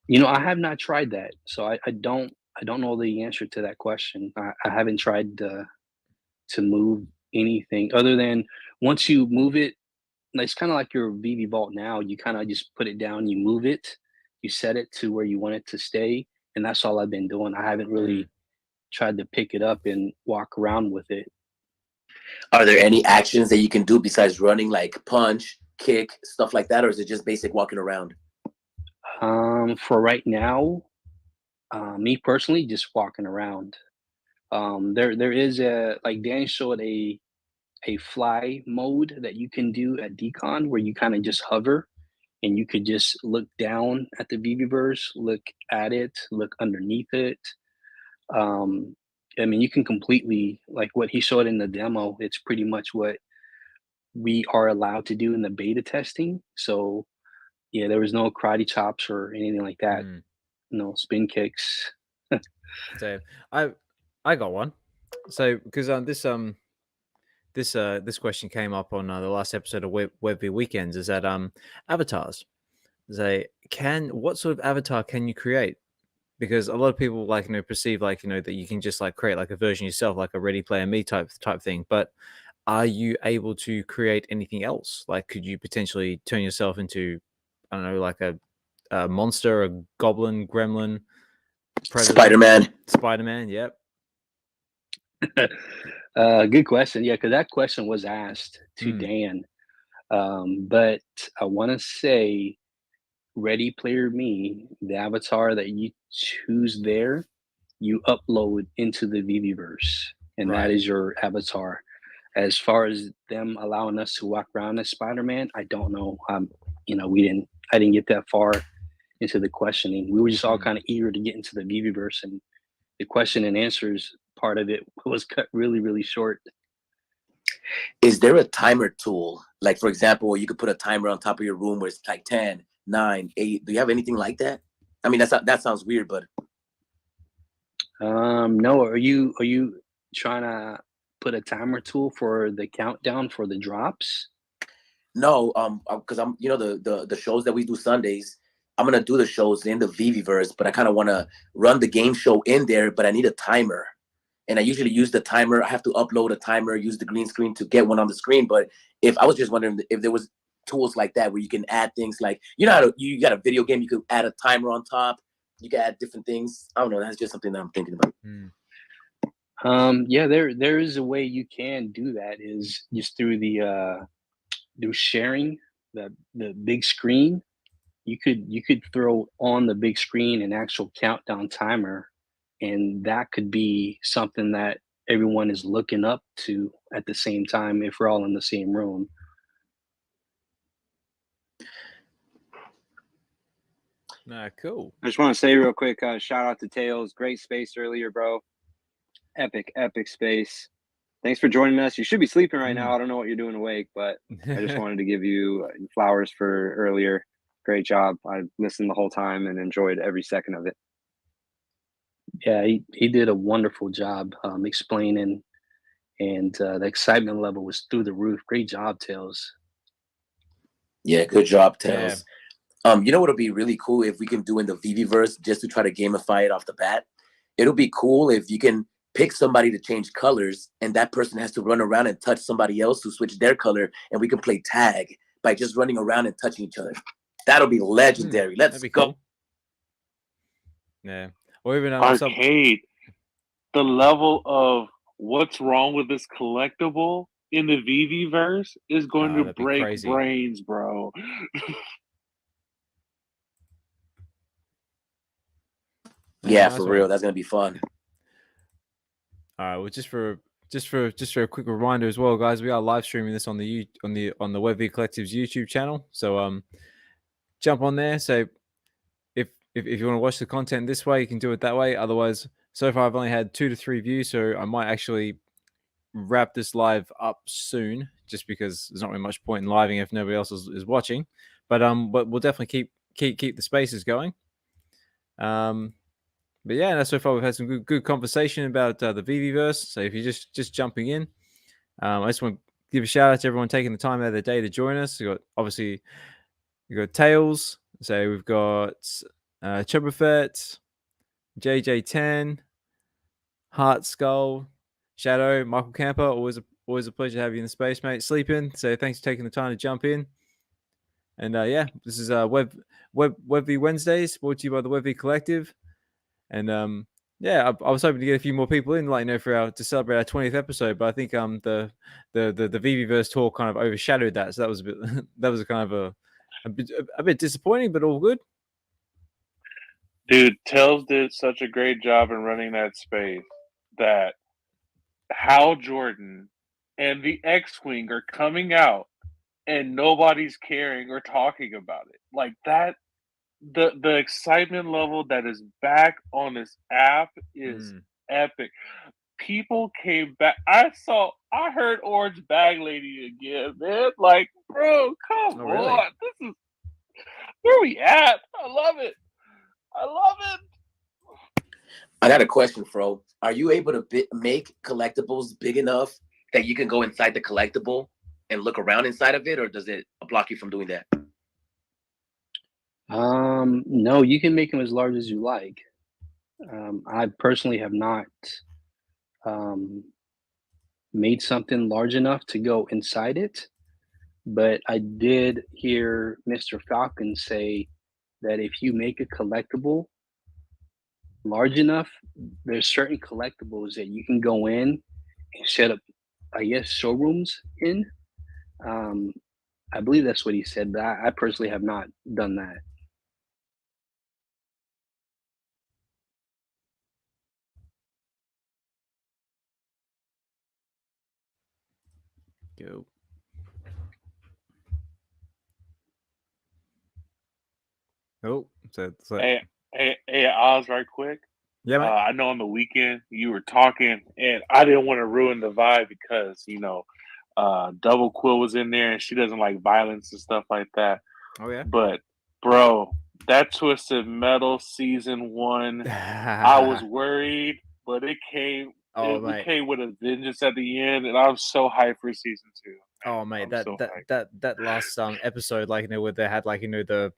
I have not tried that. So I don't know the answer to that question. I haven't tried to move anything other than once you move it, it's kind of like your VV Vault now. You kind of just put it down, you move it, you set it to where you want it to stay, and that's all I've been doing. I haven't really tried to pick it up and walk around with it. Are there any actions that you can do besides running, like punch, kick, stuff like that, or is it just basic walking around? For right now, me personally, just walking around. There is a, like Dan showed, a fly mode that you can do at Decon where you kind of just hover and you could just look down at the VBverse, look at it, look underneath it. I mean, you can completely, like what he showed in the demo, it's pretty much what we are allowed to do in the beta testing. So yeah, there was no karate chops or anything like that. No spin kicks. So I got one. So because this question came up on the last episode of WebV Weekends, is that avatars. Say, what sort of avatar can you create? Because a lot of people perceive that you can just create a version yourself, like a Ready Player Me type thing. But are you able to create anything else? Like, could you potentially turn yourself into, I don't know, like a monster, a goblin, gremlin, predator? Spider-Man, yep. Good question. Yeah, because that question was asked to Dan. But I want to say Ready Player Me, the avatar that you choose there, you upload into the VBverse, and that is your avatar. As far as them allowing us to walk around as Spider-Man, I don't know. I didn't get that far into the questioning. We were just all kind of eager to get into the VBverse, and the question and answers part of it was cut really, really short. Is there a timer tool? Like, for example, you could put a timer on top of your room where it's like 10, 9, 8. Do you have anything like that? I mean, that sounds weird, but no. Are you trying to put a timer tool for the countdown for the drops? No, because I'm, the shows that we do Sundays, I'm gonna do the shows in the VBverse, but I kind of want to run the game show in there, but I need a timer. And I usually use the timer. I have to upload a timer, use the green screen to get one on the screen. But if I was just wondering if there was tools like that where you can add things like, you got a video game, you could add a timer on top. You can add different things. I don't know. That's just something that I'm thinking about. Yeah, there is a way you can do that, is just through through sharing the big screen. You could throw on the big screen an actual countdown timer, and that could be something that everyone is looking up to at the same time if we're all in the same room. Cool. I just want to say real quick, shout out to Tails. Great space earlier, bro. Epic space. Thanks for joining us. You should be sleeping right now. I don't know what you're doing awake, but I just wanted to give you flowers for earlier. Great job. I listened the whole time and enjoyed every second of it. Yeah, he did a wonderful job explaining, and the excitement level was through the roof. Great job, Tails. Yeah, good job, Tails. Yeah. You know what would be really cool if we can do in the VBverse, just to try to gamify it off the bat? It'll be cool if you can pick somebody to change colors, and that person has to run around and touch somebody else to switch their color, and we can play tag by just running around and touching each other. That'll be legendary. Let's go. Cool. Yeah. Or even arcade. The level of what's wrong with this collectible in the VBverse is going to break brains, bro. Yeah, for real. That's gonna be fun. All right. Well, just for a quick reminder as well, guys, we are live streaming this on the WebV Collective's YouTube channel. So jump on there. So if you want to watch the content this way, you can do it that way. Otherwise, so far I've only had 2 to 3 views, so I might actually wrap this live up soon, just because there's not really much point in living if nobody else is watching. But we'll definitely keep the spaces going. But yeah, so far we've had some good conversation about the VBverse. So if you're just jumping in, I just want to give a shout out to everyone taking the time out of their day to join us. We've got Tails. So we've got Chubberfett, JJ10, Heart Skull, Shadow, Michael Camper. Always a pleasure to have you in the space, mate. Sleeping. So thanks for taking the time to jump in. And yeah, this is WebV Wednesdays, brought to you by the WebV Collective. And yeah, I was hoping to get a few more people in, like to celebrate our 20th episode. But I think the VVverse tour kind of overshadowed that, so that was a bit that was kind of a bit disappointing, but all good. Dude, Tails did such a great job in running that space that Hal Jordan and the X-Wing are coming out and nobody's caring or talking about it. Like that, the excitement level that is back on this app is epic. People came back. I heard Orange Bag Lady again, man. Like, bro, come really? on. This is where we at. I love it. I love it. I got a question, Fro. Are you able to make collectibles big enough that you can go inside the collectible and look around inside of it, or does it block you from doing that? No, you can make them as large as you like. I personally have not made something large enough to go inside it, but I did hear Mr. Falcon say that if you make a collectible large enough, there's certain collectibles that you can go in and set up, I guess, showrooms in. I believe that's what he said, but I personally have not done that. Go. Oh, so Hey, Oz, right quick. Yeah, mate. I know on the weekend you were talking, and I didn't want to ruin the vibe because Double Quill was in there, and she doesn't like violence and stuff like that. Oh yeah. But bro, that Twisted Metal season 1, I was worried, but it came. It came with a vengeance at the end, and I'm so hyped for season 2. Oh mate, that last episode, like where they had the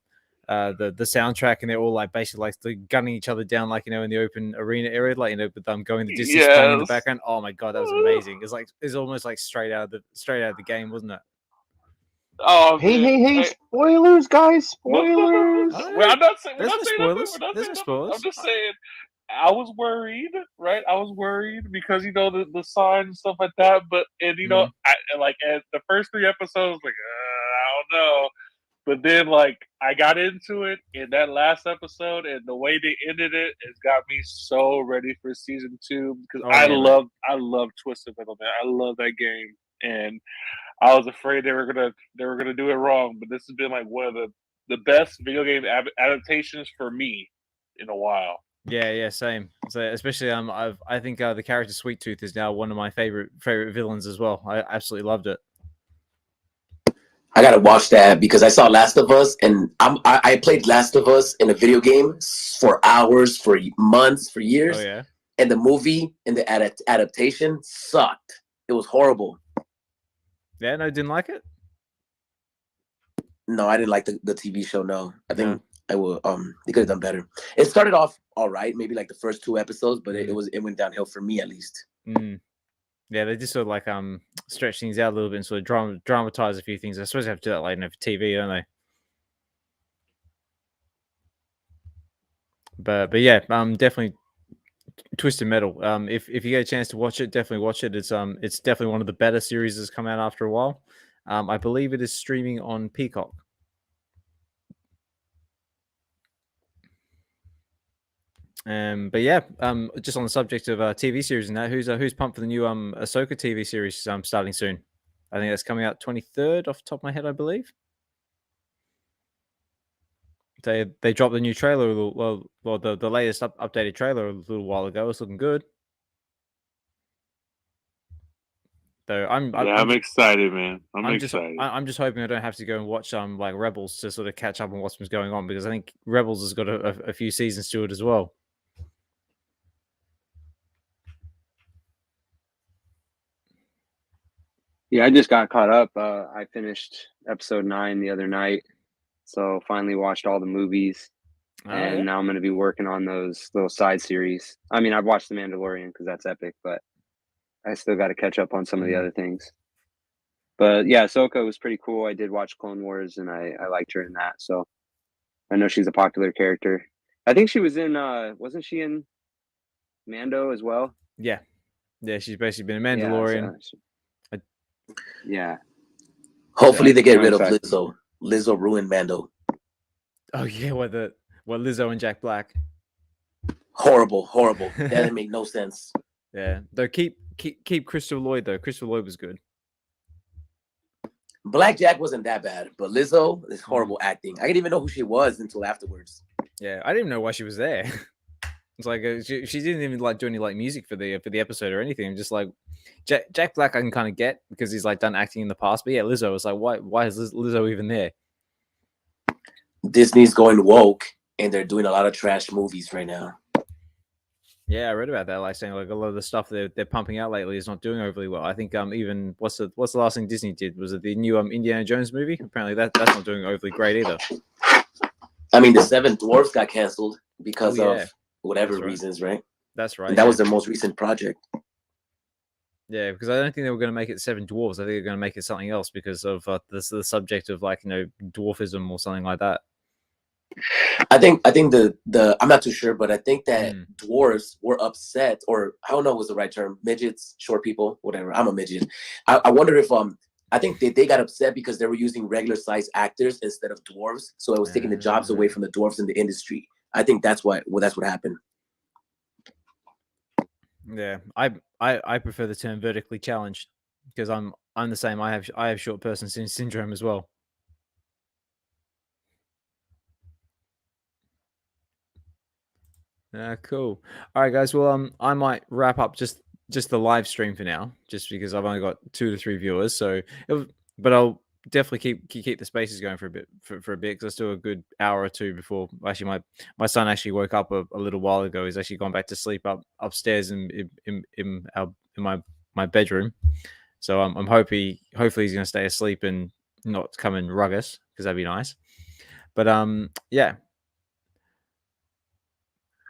soundtrack, and they're all like basically like gunning each other down, like in the open arena area, like with them going the distance, playing in the background. Oh my god, that was amazing. It's almost like straight out of the game, wasn't it? Oh, hey! Spoilers, guys! Spoilers! Well, I'm not saying spoilers. I'm just saying. I was worried, right? I was worried because the sign and stuff like that. But at the first 3 episodes, like I don't know. But then I got into it in that last episode, and the way they ended it has got me so ready for season 2 because I love Twisted Metal, man. I love that game, and I was afraid they were gonna do it wrong. But this has been like one of the best video game adaptations for me in a while. Yeah, same. So especially I think the character Sweet Tooth is now one of my favorite villains as well. I absolutely loved it. I gotta watch that because I saw Last of Us, and I played Last of Us in a video game for hours, for months, for years. Oh yeah. And the movie and the adaptation sucked. It was horrible. Yeah, no, didn't like it. No, I didn't like the TV show. No, I think I will. They could have done better. It started off all right, maybe like the first 2 episodes, but it went downhill for me at least. Yeah, they just sort of stretch things out a little bit and sort of dramatize a few things. I suppose they have to do that for TV, don't they? But yeah, definitely Twisted Metal. If you get a chance to watch it, definitely watch it. It's definitely one of the better series that's come out after a while. I believe it is streaming on Peacock. But yeah, just on the subject of TV series and that, who's pumped for the new Ahsoka TV series starting soon? I think that's coming out 23rd off the top of my head, I believe. They dropped the new trailer, the latest updated trailer a little while ago. It's looking good. So I'm excited, man. I'm excited. I'm just hoping I don't have to go and watch Rebels to sort of catch up on what's been going on, because I think Rebels has got a few seasons to it as well. Yeah, I just got caught up. I finished episode 9 the other night, so finally watched all the movies, and now I'm going to be working on those little side series. I mean, I've watched The Mandalorian because that's epic, but I still got to catch up on some of the other things. But yeah, Ahsoka was pretty cool. I did watch Clone Wars, and I liked her in that, so I know she's a popular character. I think she was in. Wasn't she in Mando as well? Yeah, she's basically been a Yeah, Mandalorian. Yeah. Hopefully they get I'm rid of excited. Lizzo. Lizzo ruined Mando. Oh yeah, what Lizzo and Jack Black. Horrible. That didn't make no sense. Yeah, though keep Crystal Lloyd though. Crystal Lloyd was good. Black Jack wasn't that bad, but Lizzo is horrible acting. I didn't even know who she was until afterwards. Yeah, I didn't even know why she was there. It's like she didn't even like do any like music for the episode or anything. Just like Jack Black, I can kind of get because he's like done acting in the past. But yeah, Lizzo was like, why is Lizzo even there? Disney's going woke, and they're doing a lot of trash movies right now. Yeah, I read about that. Like saying like a lot of the stuff they're pumping out lately is not doing overly well. I think even what's the last thing Disney did? Was it the new Indiana Jones movie? Apparently that's not doing overly great either. I mean, the Seven Dwarfs got canceled because of whatever right. reasons, right? That's right. And that was their most recent project. Yeah, because I don't think they were going to make it Seven Dwarfs. I think they're going to make it something else because of the subject of like dwarfism or something like that. I think the I'm not too sure, but I think that dwarves were upset, or I don't know what was the right term, midgets, short people, whatever. I'm a midget. I wonder if I think they got upset because they were using regular size actors instead of dwarves, so it was taking the jobs away from the dwarves in the industry. I think that's what happened. Yeah, I prefer the term vertically challenged because I'm the same. I have short person syndrome as well. Cool. All right, guys. Well, I might wrap up just the live stream for now, just because I've only got 2 to 3 viewers. So, but I'll definitely keep the spaces going for a bit because I still a good hour or two before. Actually, my son actually woke up a little while ago. He's actually gone back to sleep upstairs in my bedroom. So I'm hopefully he's gonna stay asleep and not come and rug us because that'd be nice. But yeah.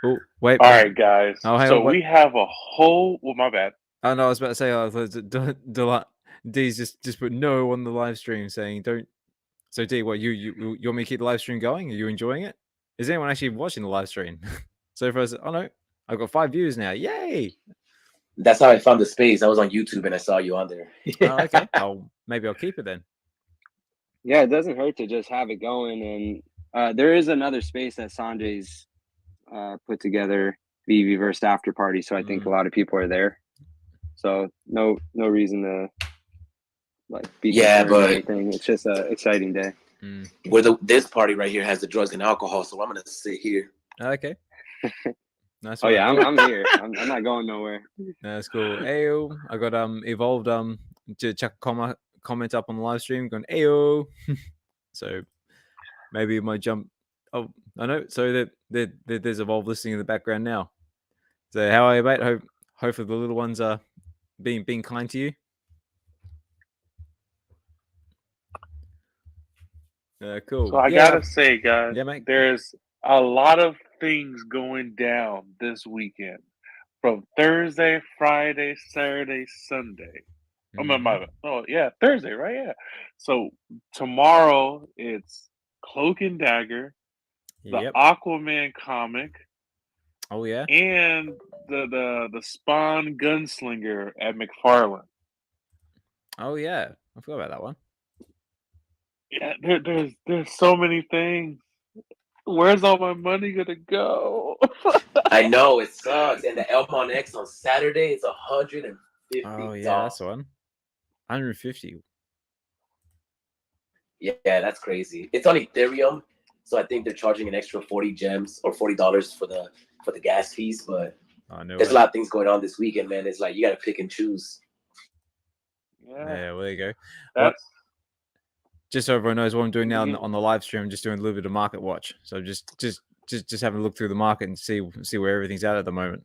Oh, wait. All right, guys. Oh, so we have a whole. Well, my bad. Oh no, I was about to say, D's just put no on the live stream, saying don't. So D, what you want me to keep the live stream going? Are you enjoying it? Is anyone actually watching the live stream? So if I said, oh no, I've got 5 views now. Yay! That's how I found the space. I was on YouTube and I saw you on there. Oh, okay. Maybe I'll keep it then. Yeah, it doesn't hurt to just have it going, and there is another space that Sanjay's put together, VV versus after party. So I think a lot of people are there. So no reason to like be concerned or anything. It's just an exciting day. Where this party right here has the drugs and alcohol, so I'm gonna sit here. Okay. Nice. Oh yeah, I'm here. I'm not going nowhere. That's cool. Ayo, I got evolved to chuck a comment up on the live stream going ayo. So maybe it might jump. Oh, I know. So there's evolved listening in the background now. So how are you, mate? Hopefully the little ones are being kind to you. Cool. So I gotta say, guys, yeah, mate. There's a lot of things going down this weekend, from Thursday, Friday, Saturday, Sunday. Thursday, right? Yeah. So tomorrow it's Cloak and Dagger, the Aquaman comic. Oh yeah. And the Spawn Gunslinger at McFarlane. Oh yeah, I forgot about that one. Yeah, there's so many things. Where's all my money gonna go? I know it sucks. And the Elmon X on Saturday is $150. Oh yeah, that's one. 150. Yeah, that's crazy. It's on Ethereum, so I think they're charging an extra 40 gems or $40 for the gas fees. But there's a lot of things going on this weekend, man. It's like you gotta pick and choose. Yeah, well, there you go. Just so everyone knows what I'm doing now on the live stream, I'm just doing a little bit of market watch. So just having a look through the market and see where everything's at the moment.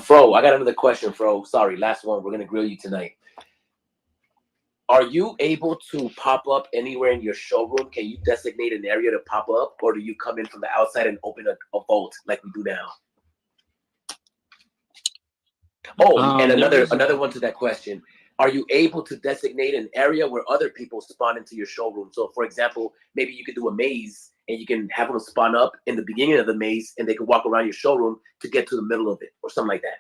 Fro, I got another question, Fro. Sorry, last one. We're gonna grill you tonight. Are you able to pop up anywhere in your showroom? Can you designate an area to pop up, or do you come in from the outside and open a vault like we do now? Oh, and another one to that question. Are you able to designate an area where other people spawn into your showroom? So, for example, maybe you could do a maze and you can have them spawn up in the beginning of the maze, and they can walk around your showroom to get to the middle of it, or something like that.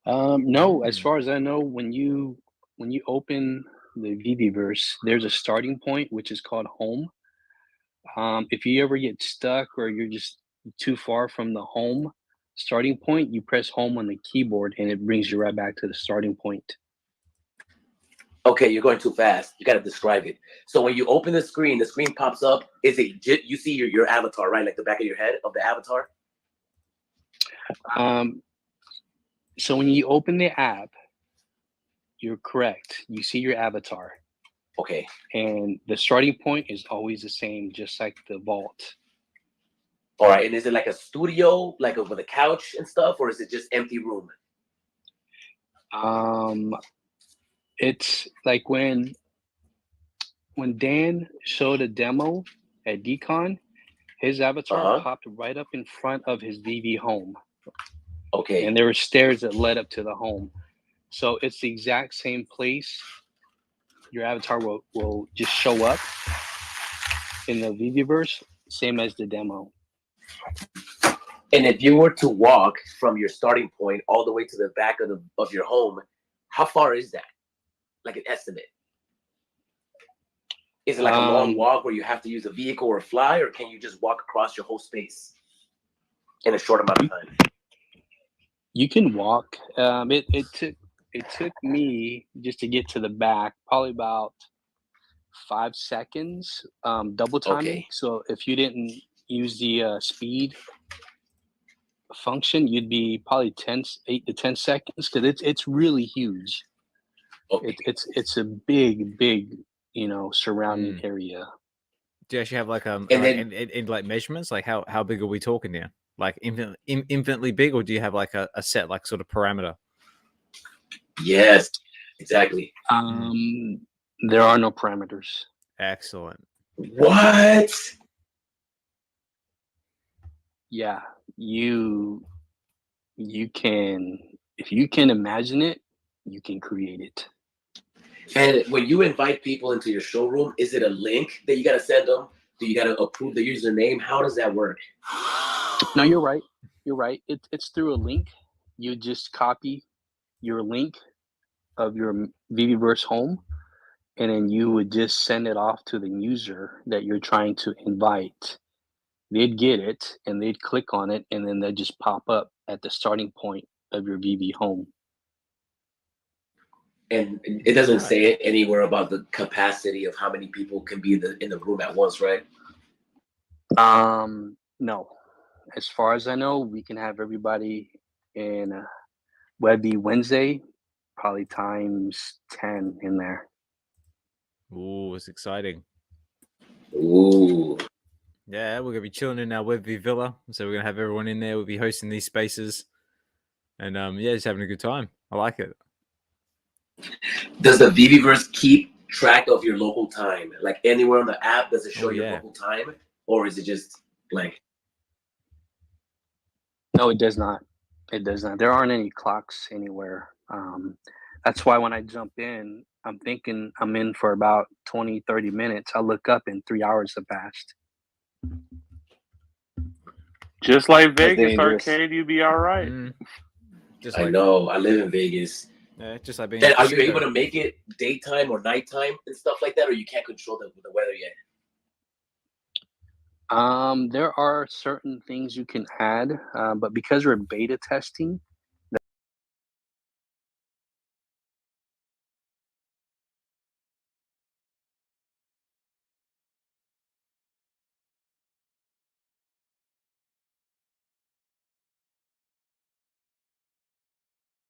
No, as far as I know, when you open the VVverse, there's a starting point which is called home. If you ever get stuck or you're just too far from the home starting point, you press home on the keyboard and it brings you right back to the starting point. Okay, you're going too fast. You got to describe it. So when you open the screen pops up. Is it you see your avatar, right? Like the back of your head of the avatar? So when you open the app, you're correct. You see your avatar. Okay. And the starting point is always the same, just like the vault. All right. And is it like a studio, like with a couch and stuff, or is it just empty room? It's like when Dan showed a demo at DCon, his avatar popped right up in front of his VV home. Okay. And there were stairs that led up to the home. So it's the exact same place. Your avatar will just show up in the VVverse, same as the demo. And if you were to walk from your starting point all the way to the back of your home, how far is that? Like an estimate? Is it like a long walk where you have to use a vehicle or fly, or can you just walk across your whole space in a short amount of time? You can walk. It took me just to get to the back probably about 5 seconds, double timing. Okay. So if you didn't use the speed function, you'd be probably 8 to 10 seconds because it's really huge. Okay. It's a big surrounding area. Do you actually have like in like measurements? Like how big are we talking here? Like infinitely big, or do you have like a set like sort of parameter? Yes, exactly. There are no parameters. Excellent. What? Yeah, you can, if you can imagine it, you can create it. And when you invite people into your showroom, is it a link that you got to send them? Do you got to approve the username? How does that work? No, you're right. You're right. It's through a link. You just copy your link of your VVverse home, and then you would just send it off to the user that you're trying to invite. They'd get it, and they'd click on it, and then they'd just pop up at the starting point of your VV home. And it doesn't say it anywhere about the capacity of how many people can be in the room at once, right? No. As far as I know, we can have everybody in Webby Wednesday, probably times 10 in there. Ooh, it's exciting. Ooh. Yeah, we're gonna be chilling in our Webby Villa, so we're gonna have everyone in there. We'll be hosting these spaces, and yeah, just having a good time. I like it. Does the VVverse keep track of your local time? Like anywhere on the app, does it show your local time, or is it just blank? No, it does not. It does not. There aren't any clocks anywhere. That's why when I jump in, I'm thinking I'm in for about 20, 30 minutes. I look up and 3 hours have passed. Just like Vegas arcade, you'd be all right. I know. I live in Vegas. Yeah, just like being. Then are you able to make it daytime or nighttime and stuff like that, or you can't control the weather yet? There are certain things you can add, but because we're beta testing,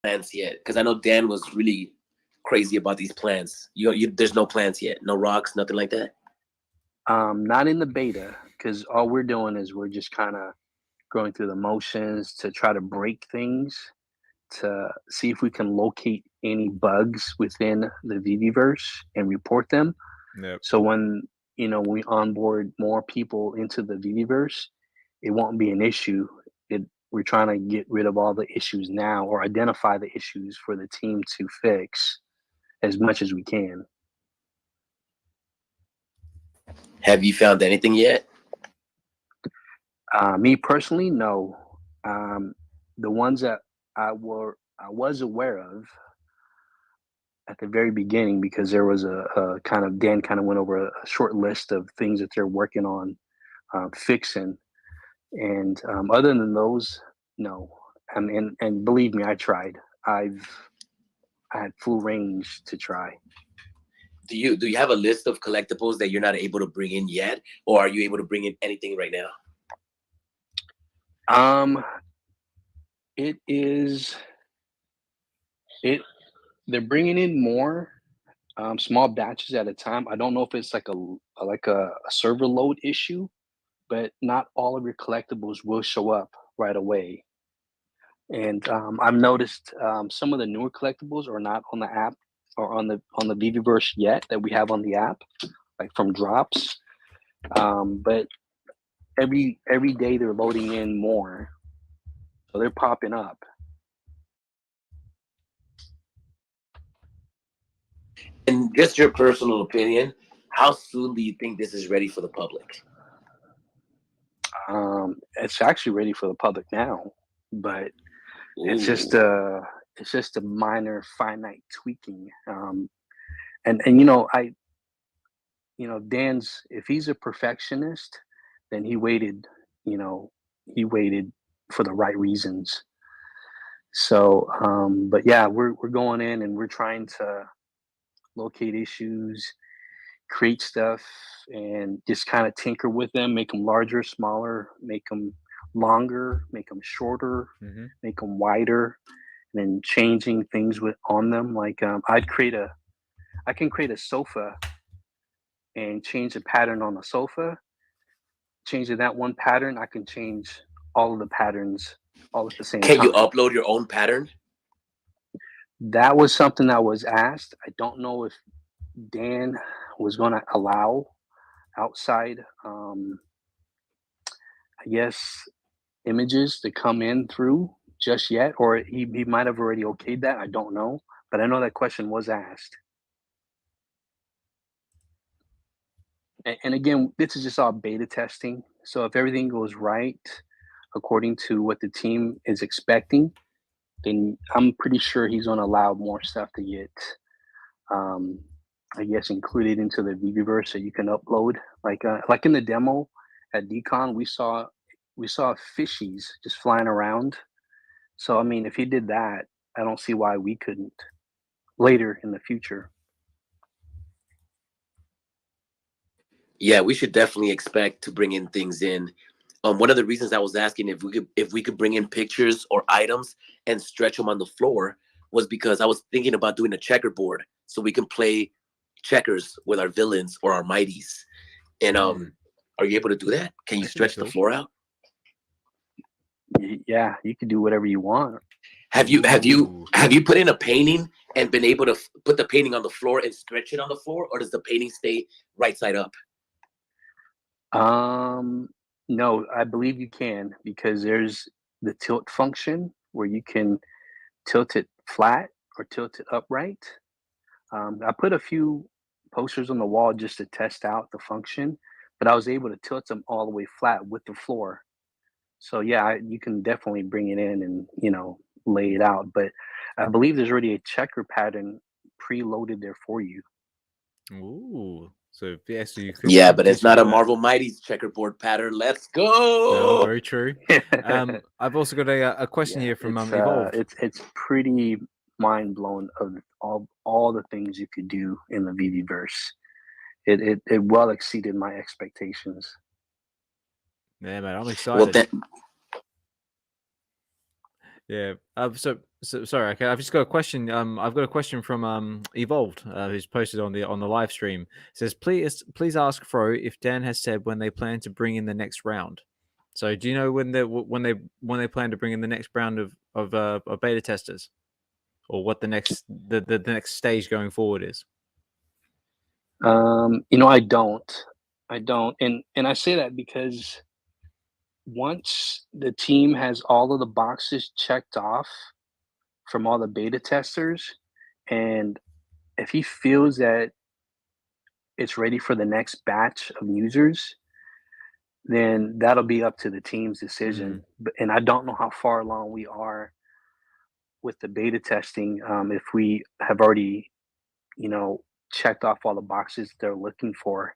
plans yet, because I know Dan was really crazy about these plans. There's no plans yet, no rocks, nothing like that. Not in the beta, because all we're doing is we're just kind of going through the motions to try to break things, to see if we can locate any bugs within the VVverse and report them. Yep. So when we onboard more people into the VVverse, it won't be an issue. We're trying to get rid of all the issues now, or identify the issues for the team to fix as much as we can. Have you found anything yet? Me personally, no. The ones that I was aware of at the very beginning, because there was a kind of Dan kind of went over a short list of things that they're working on fixing, and other than those, no. And believe me, I tried. I had full range to try. Do you have a list of collectibles that you're not able to bring in yet, or are you able to bring in anything right now? It is it. They're bringing in more small batches at a time. I don't know if it's like a server load issue, but not all of your collectibles will show up right away. And I've noticed some of the newer collectibles are not on the app or on the VVverse yet that we have on the app, like from drops. But every day they're loading in more, so they're popping up. And just your personal opinion, how soon do you think this is ready for the public? It's actually ready for the public now, but it's just a minor finite tweaking. And Dan's, if he's a perfectionist, then he waited for the right reasons. So but yeah, we're going in and we're trying to locate issues, create stuff, and just kind of tinker with them, make them larger, smaller, make them longer, make them shorter, make them wider, and then changing things on them. Like I can create a sofa and change the pattern on the sofa. Changing that one pattern, I can change all of the patterns all at the same time. Can you upload your own pattern? That was something that was asked. I don't know if Dan was going to allow outside, I guess, images to come in through just yet, or he might have already okayed that. I don't know, but I know that question was asked. And again, this is just all beta testing. So if everything goes right according to what the team is expecting, then I'm pretty sure he's going to allow more stuff to get, I guess, included into the VVverse, so you can upload. Like in the demo at Decon, we saw fishies just flying around. So I mean, if he did that, I don't see why we couldn't later in the future. Yeah, we should definitely expect to bring in things in. One of the reasons I was asking if we could bring in pictures or items and stretch them on the floor was because I was thinking about doing a checkerboard so we can play checkers with our villains or our mighties. And are you able to do that? Can you stretch the floor out? Yeah, you can do whatever you want. Have you put in a painting and been able to put the painting on the floor and stretch it on the floor, or does the painting stay right side up? No, I believe you can, because there's the tilt function where you can tilt it flat or tilt it upright. I put a few posters on the wall just to test out the function, but I was able to tilt them all the way flat with the floor. So yeah, you can definitely bring it in and lay it out. But I believe there's already a checker pattern preloaded there for you. Ooh. So yeah, so you could. Yeah, but it's not a Marvel Mighty's checkerboard pattern. Let's go. No, very true. I've also got a question here from Evolved. It's pretty mind blown of all the things you could do in the VVverse. It well exceeded my expectations. Yeah, man, I'm excited. Yeah. So sorry. Okay, I've just got a question. I've got a question from Evolved, who's posted on the live stream. It says, please ask Fro if Dan has said when they plan to bring in the next round. So do you know when they plan to bring in the next round of beta testers, or what the next stage going forward is? I don't, and I say that because once the team has all of the boxes checked off from all the beta testers, and if he feels that it's ready for the next batch of users, then that'll be up to the team's decision. And I don't know how far along we are with the beta testing. If we have already, checked off all the boxes they're looking for.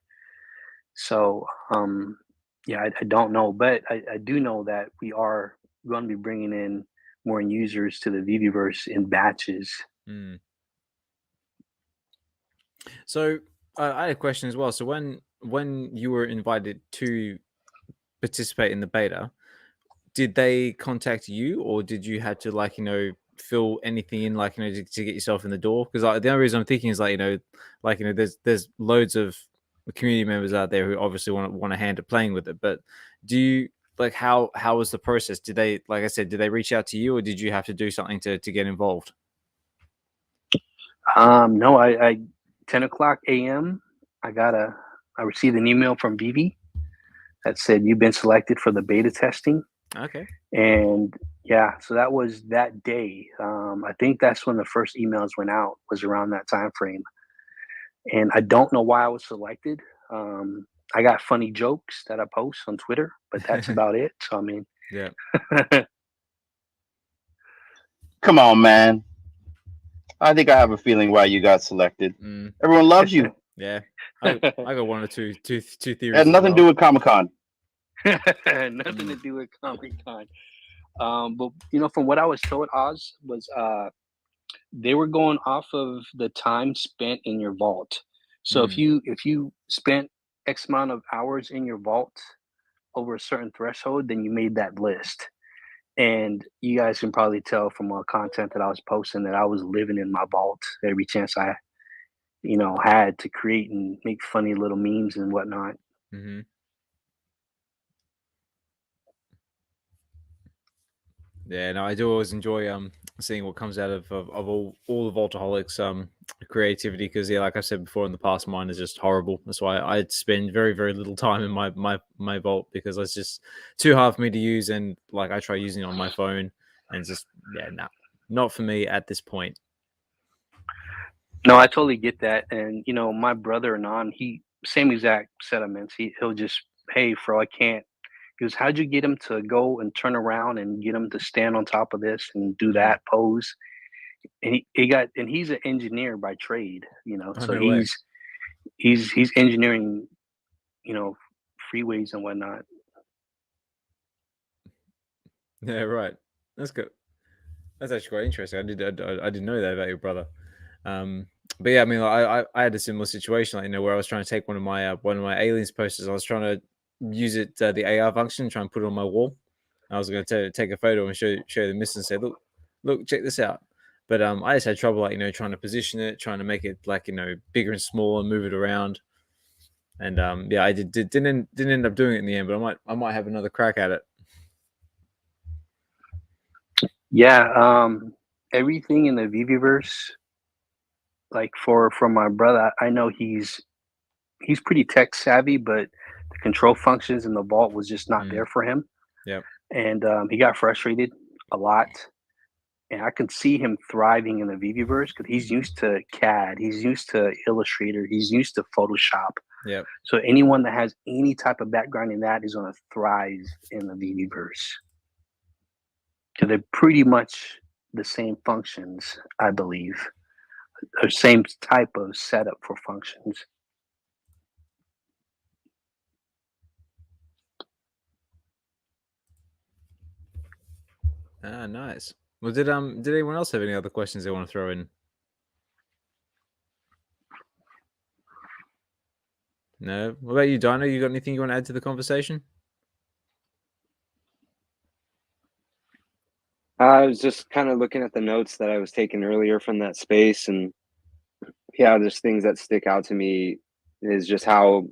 So, yeah, I don't know, but I do know that we are going to be bringing in more users to the VVverse in batches. So I had a question as well. So when you were invited to participate in the beta, did they contact you, or did you have to fill anything in to get yourself in the door? Because the only reason I'm thinking is there's loads of community members out there who obviously want a hand at playing with it. But do you how was the process? Did they, like I said, did they reach out to you, or did you have to do something to get involved? No, I 10 o'clock a.m. I received an email from Vivi that said you've been selected for the beta testing. Okay. And yeah, so that was that day. I think that's when the first emails went out, was around that time frame. And I don't know why I was selected. I got funny jokes that I post on Twitter, but that's about it. So I mean, yeah. Come on, man. I think I have a feeling why you got selected. Everyone loves you. Yeah. I got one or two theories. It had nothing to do with Comic-Con. Nothing to do with Comic-Con. But from what I was told, Oz, was they were going off of the time spent in your vault. So if you spent X amount of hours in your vault over a certain threshold, then you made that list. And you guys can probably tell from all the content that I was posting that I was living in my vault every chance I had to create and make funny little memes and whatnot. Yeah, no, I do always enjoy seeing what comes out of all the Vaultaholics creativity, because like I said before, in the past, mine is just horrible. That's why I spend very, very little time in my vault, because it's just too hard for me to use, and I try using it on my phone, and it's just not for me at this point. No, I totally get that. And my brother Anon, he same exact sentiments. He'll just, hey, Fro, I can't. He goes, how'd you get him to go and turn around and get him to stand on top of this and do that pose? And he's an engineer by trade, so he's engineering, freeways and whatnot. Yeah, right. That's good. That's actually quite interesting. I didn't know that about your brother. But yeah, I mean, I had a similar situation, where I was trying to take one of my aliens posters. I was trying to use it, the AR function, try and put it on my wall. I was going to take a photo and show the miss and say, look, check this out. But I just had trouble, trying to position it, trying to make it bigger and smaller, move it around. And yeah, I didn't end up doing it in the end. But I might have another crack at it. Yeah, everything in the VVverse, for my brother, I know he's pretty tech savvy, but the control functions in the vault was just not there for him. Yeah. And he got frustrated a lot. And I can see him thriving in the VVverse because he's used to CAD, he's used to Illustrator, he's used to Photoshop. Yeah. So anyone that has any type of background in that is going to thrive in the VVverse. Because they're pretty much the same functions, I believe. Or same type of setup for functions. Ah, nice. Well, did anyone else have any other questions they want to throw in? No. What about you, Dyno? You got anything you want to add to the conversation? I was just kind of looking at the notes that I was taking earlier from that space, and yeah, there's things that stick out to me is just how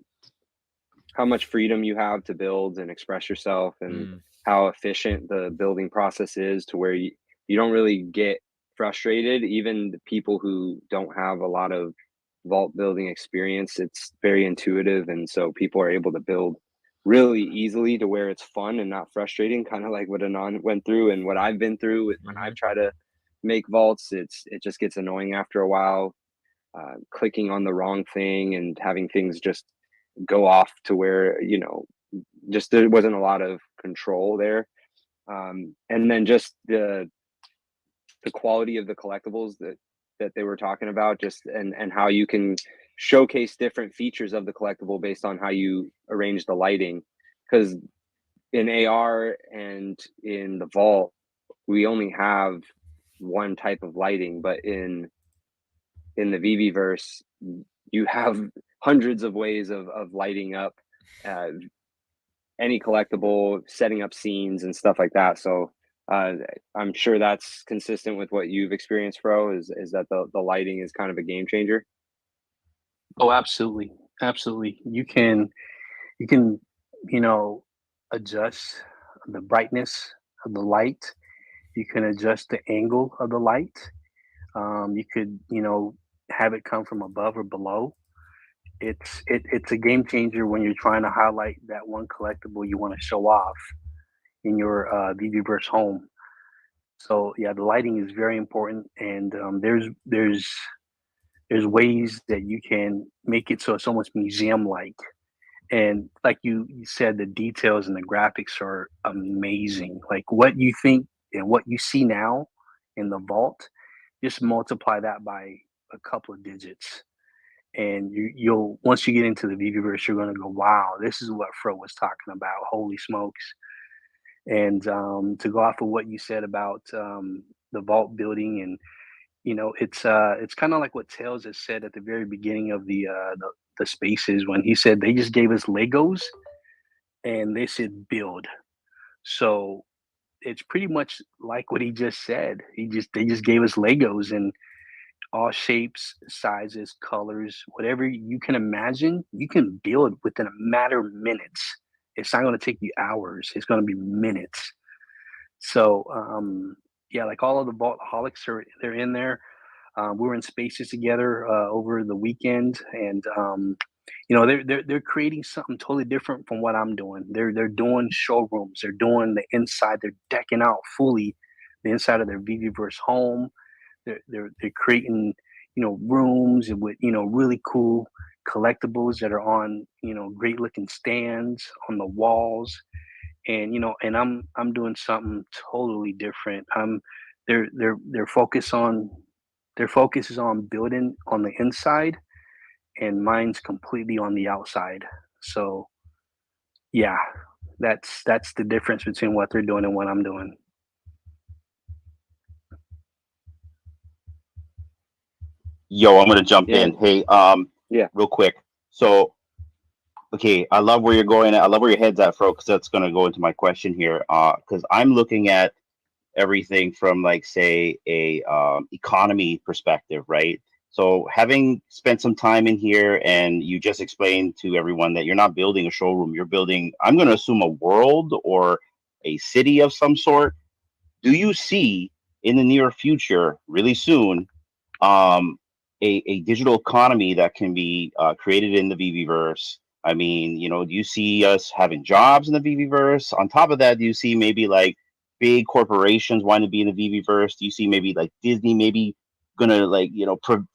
much freedom you have to build and express yourself, and how efficient the building process is, to where you don't really get frustrated. Even the people who don't have a lot of vault building experience, it's very intuitive, and so people are able to build really easily to where it's fun and not frustrating, kind of like what Anon went through and what I've been through when I try to make vaults. It just gets annoying after a while. clicking on the wrong thing and having things just go off to where, just there wasn't a lot of control there. And then just the quality of the collectibles that they were talking about, just and how you can showcase different features of the collectible based on how you arrange the lighting. Because in AR and in the vault, we only have one type of lighting, but in the VV-verse, you have hundreds of ways of lighting up any collectible, setting up scenes and stuff like that. So I'm sure that's consistent with what you've experienced, Fro, is that the lighting is kind of a game changer. Oh, absolutely. Absolutely. You can, adjust the brightness of the light. You can adjust the angle of the light. You could, have it come from above or below. It's a game changer when you're trying to highlight that one collectible you want to show off in your VVverse home. So yeah, the lighting is very important, and there's ways that you can make it so it's almost museum like. And like you said, the details and the graphics are amazing. Like what you think and what you see now in the vault, just multiply that by a couple of digits, and you'll once you get into the VVverse, you're gonna go, wow, this is what Fro was talking about. Holy smokes! And to go off of what you said about the vault building, and it's kind of like what Tails has said at the very beginning of the spaces, when he said they just gave us Legos and they said build. So it's pretty much like what he just said. They just gave us Legos, and all shapes, sizes, colors, whatever you can imagine, you can build within a matter of minutes. It's not going to take you hours. It's going to be minutes. So yeah, like all of the Vaultaholics they're in there. We were in spaces together over the weekend, and they're creating something totally different from what I'm doing. They're doing showrooms. They're doing the inside. They're decking out fully the inside of their VVverse home. They're creating rooms with really cool collectibles that are on great looking stands on the walls. And I'm doing something totally different. Their focus is on building on the inside, and mine's completely on the outside. So yeah, that's the difference between what they're doing and what I'm doing. Yo, I'm gonna jump Yeah. in. Hey, Yeah. real quick. So, okay, I love where you're going at. I love where your head's at, Fro, because that's gonna go into my question here. Because I'm looking at everything from, like, say, a economy perspective, right? So having spent some time in here, and you just explained to everyone that you're not building a showroom, you're building, I'm going to assume, a world or a city of some sort. Do you see in the near future, really soon, a digital economy that can be created in the VVverse? I mean, do you see us having jobs in the VVverse? On top of that, do you see maybe like big corporations wanting to be in the VVverse? Do you see maybe like Disney maybe gonna like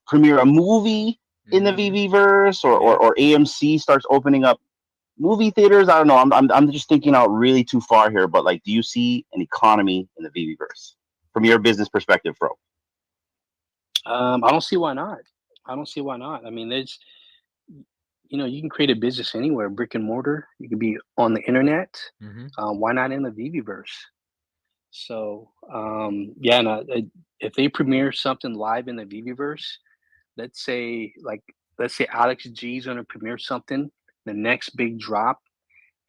premiere a movie in the VVverse, or AMC starts opening up movie theaters? I don't know. I'm just thinking out really too far here, but like, do you see an economy in the VVverse from your business perspective, Fro? I don't see why not. I mean, there's you can create a business anywhere, brick and mortar. You can be on the internet. Why not in the VVverse? So yeah, if they premiere something live in the VVverse, let's say Alex G is going to premiere something, the next big drop,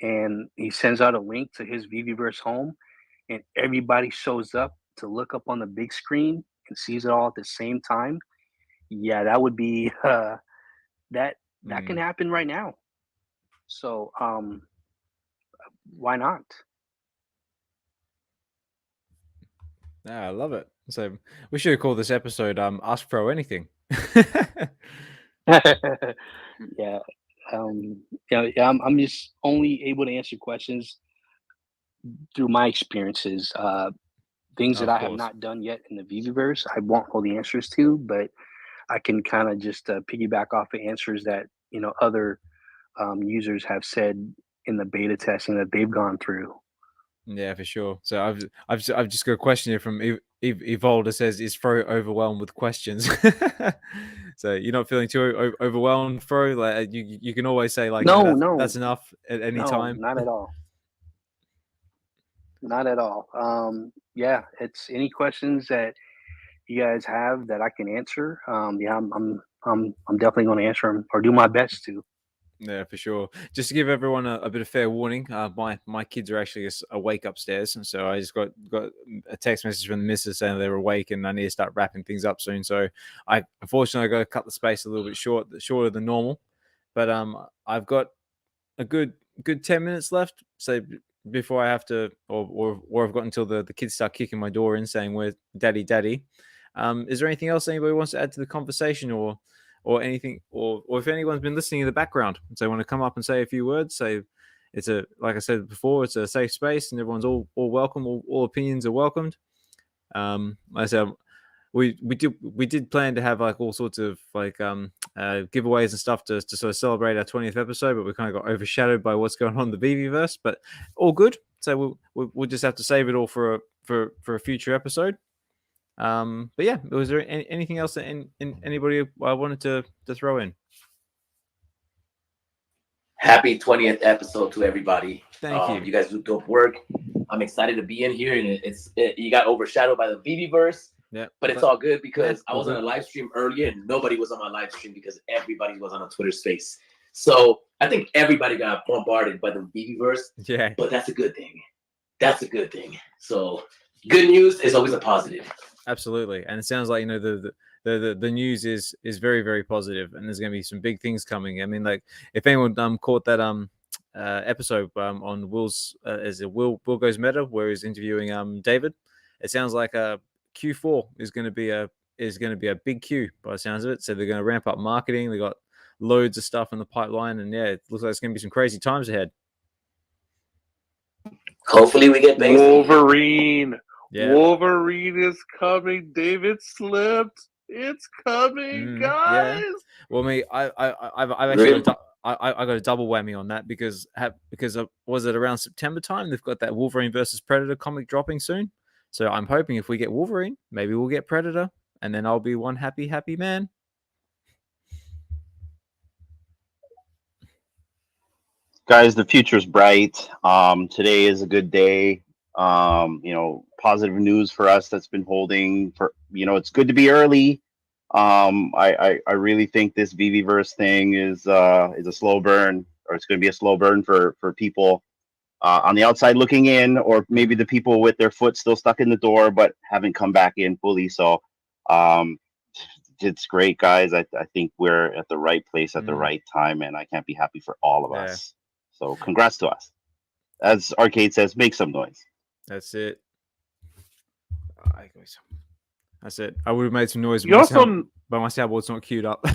and he sends out a link to his VVverse home, and everybody shows up to look up on the big screen and sees it all at the same time. Yeah, that would be that can happen right now. So why not? Yeah, I love it. So we should have called this episode Ask Fro Anything. Yeah. I'm just only able to answer questions through my experiences. Things that Of I have course. not done yet in the VVverse, I won't know the answers to, but I can kind of just piggyback off the answers that other users have said in the beta testing that they've gone through. Yeah, for sure. So I've just got a question here from Evolve that says, "Is Fro overwhelmed with questions?" So you're not feeling too overwhelmed, Fro? Like you can always say like, No, that's enough at any time. Not at all. Not at all. Yeah, it's any questions that you guys have that I can answer. Yeah, I'm definitely going to answer them or do my best to. Yeah, for sure. Just to give everyone a bit of fair warning, my kids are actually awake upstairs, and so I just got a text message from the missus saying they're awake and I need to start wrapping things up soon. So unfortunately I got to cut the space a little bit shorter than normal, but I've got a good 10 minutes left. So before I have to, or I've got until the kids start kicking my door in saying, "Where's daddy, daddy?" Is there anything else anybody wants to add to the conversation, or anything, or if anyone's been listening in the background, so they want to come up and say a few words? Say it's like I said before, it's a safe space and everyone's all welcome. All opinions are welcomed. Like I said, we did plan to have like all sorts of like giveaways and stuff to sort of celebrate our 20th episode, but we kind of got overshadowed by what's going on in the VVverse. But all good. So we'll just have to save it all for a future episode. But yeah, was there anything else that anybody wanted to throw in? Happy 20th episode to everybody. Thank you. You guys do dope work. I'm excited to be in here, and you got overshadowed by the VVverse. Yeah, but it's all good because yeah, I was on a live stream earlier and nobody was on my live stream because everybody was on a Twitter space. So I think everybody got bombarded by the VVverse. Yeah, but that's a good thing. That's a good thing. So good news is always a positive. Absolutely, and it sounds like the news is very, very positive, and there's going to be some big things coming. I mean, like if anyone caught that episode on Will's as a Will Goes Meta, where he's interviewing David, it sounds like Q4 is going to be a big Q by the sounds of it. So they're going to ramp up marketing. They got loads of stuff in the pipeline, and yeah, it looks like it's going to be some crazy times ahead. Hopefully we get Wolverine. Yeah. Wolverine is coming. David slipped. It's coming, guys. Yeah. Well, I've actually got I got a double whammy on that because was it around September time? They've got that Wolverine versus Predator comic dropping soon. So I'm hoping if we get Wolverine, maybe we'll get Predator, and then I'll be one happy man. Guys, the future's bright. Today is a good day. Positive news for us that's been holding for, it's good to be early. I really think this VVverse thing is a slow burn, or it's going to be a slow burn for people on the outside looking in, or maybe the people with their foot still stuck in the door but haven't come back in fully. So it's great, guys. I think we're at the right place at the right time, and I can't be happy for all of us. So congrats to us. As Arcade says, make some noise. That's it. That's it. I would have made some noise, but my soundboard's not queued up.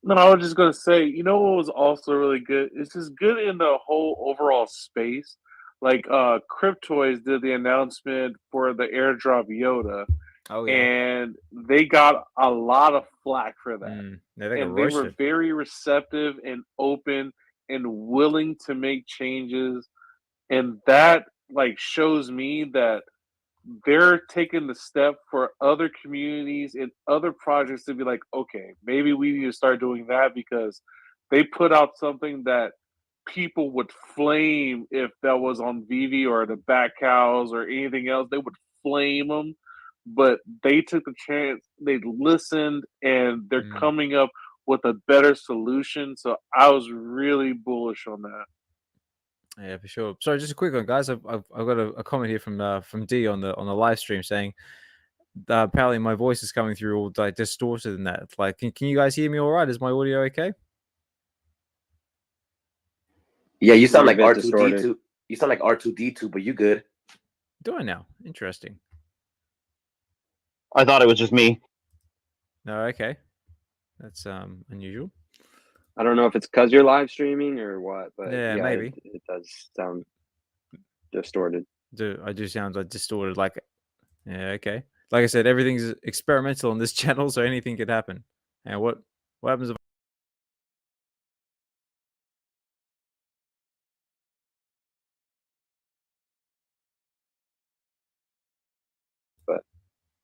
No, I was just gonna say, what was also really good? It's just good in the whole overall space. Like Cryptoys did the announcement for the airdrop Yoda. Oh, yeah. And they got a lot of flack for that. Yeah, and they were very receptive and open and willing to make changes. And that shows me that they're taking the step for other communities and other projects to be like, okay, maybe we need to start doing that, because they put out something that people would flame if that was on VV or the Back Cows or anything else. They would flame them. But they took the chance, they listened, and they're coming up with a better solution. So I was really bullish on that. Yeah, for sure. Sorry, just a quick one, guys. I've got a comment here from D on the live stream saying that apparently my voice is coming through all distorted and that. Like, can you guys hear me all right? Is my audio okay? Yeah, you sound like R2D2. You sound like R2D2, but you good. Do I now? Interesting. I thought it was just me. No, okay. That's unusual. I don't know if it's because you're live streaming or what, but yeah maybe it does sound distorted. I do sound like distorted, like, yeah, okay. like I said, everything's experimental on this channel, so anything could happen. And what happens if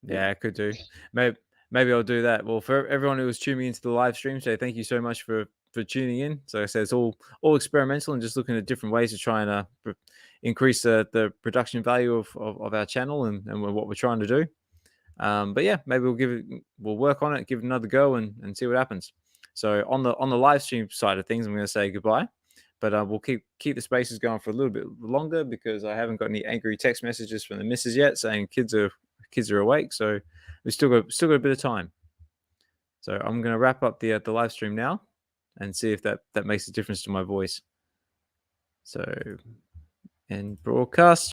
yeah, I could do. Maybe I'll do that. Well, for everyone who was tuning into the live stream today, thank you so much for tuning in. So like I said, it's all experimental and just looking at different ways of trying to increase the production value of our channel and what we're trying to do. But yeah, maybe we'll work on it, give it another go, and see what happens. So on the live stream side of things, I'm going to say goodbye, but we'll keep the spaces going for a little bit longer because I haven't got any angry text messages from the missus yet saying kids are awake. So we've still got a bit of time. So I'm going to wrap up the live stream now and see if that makes a difference to my voice. So end broadcast.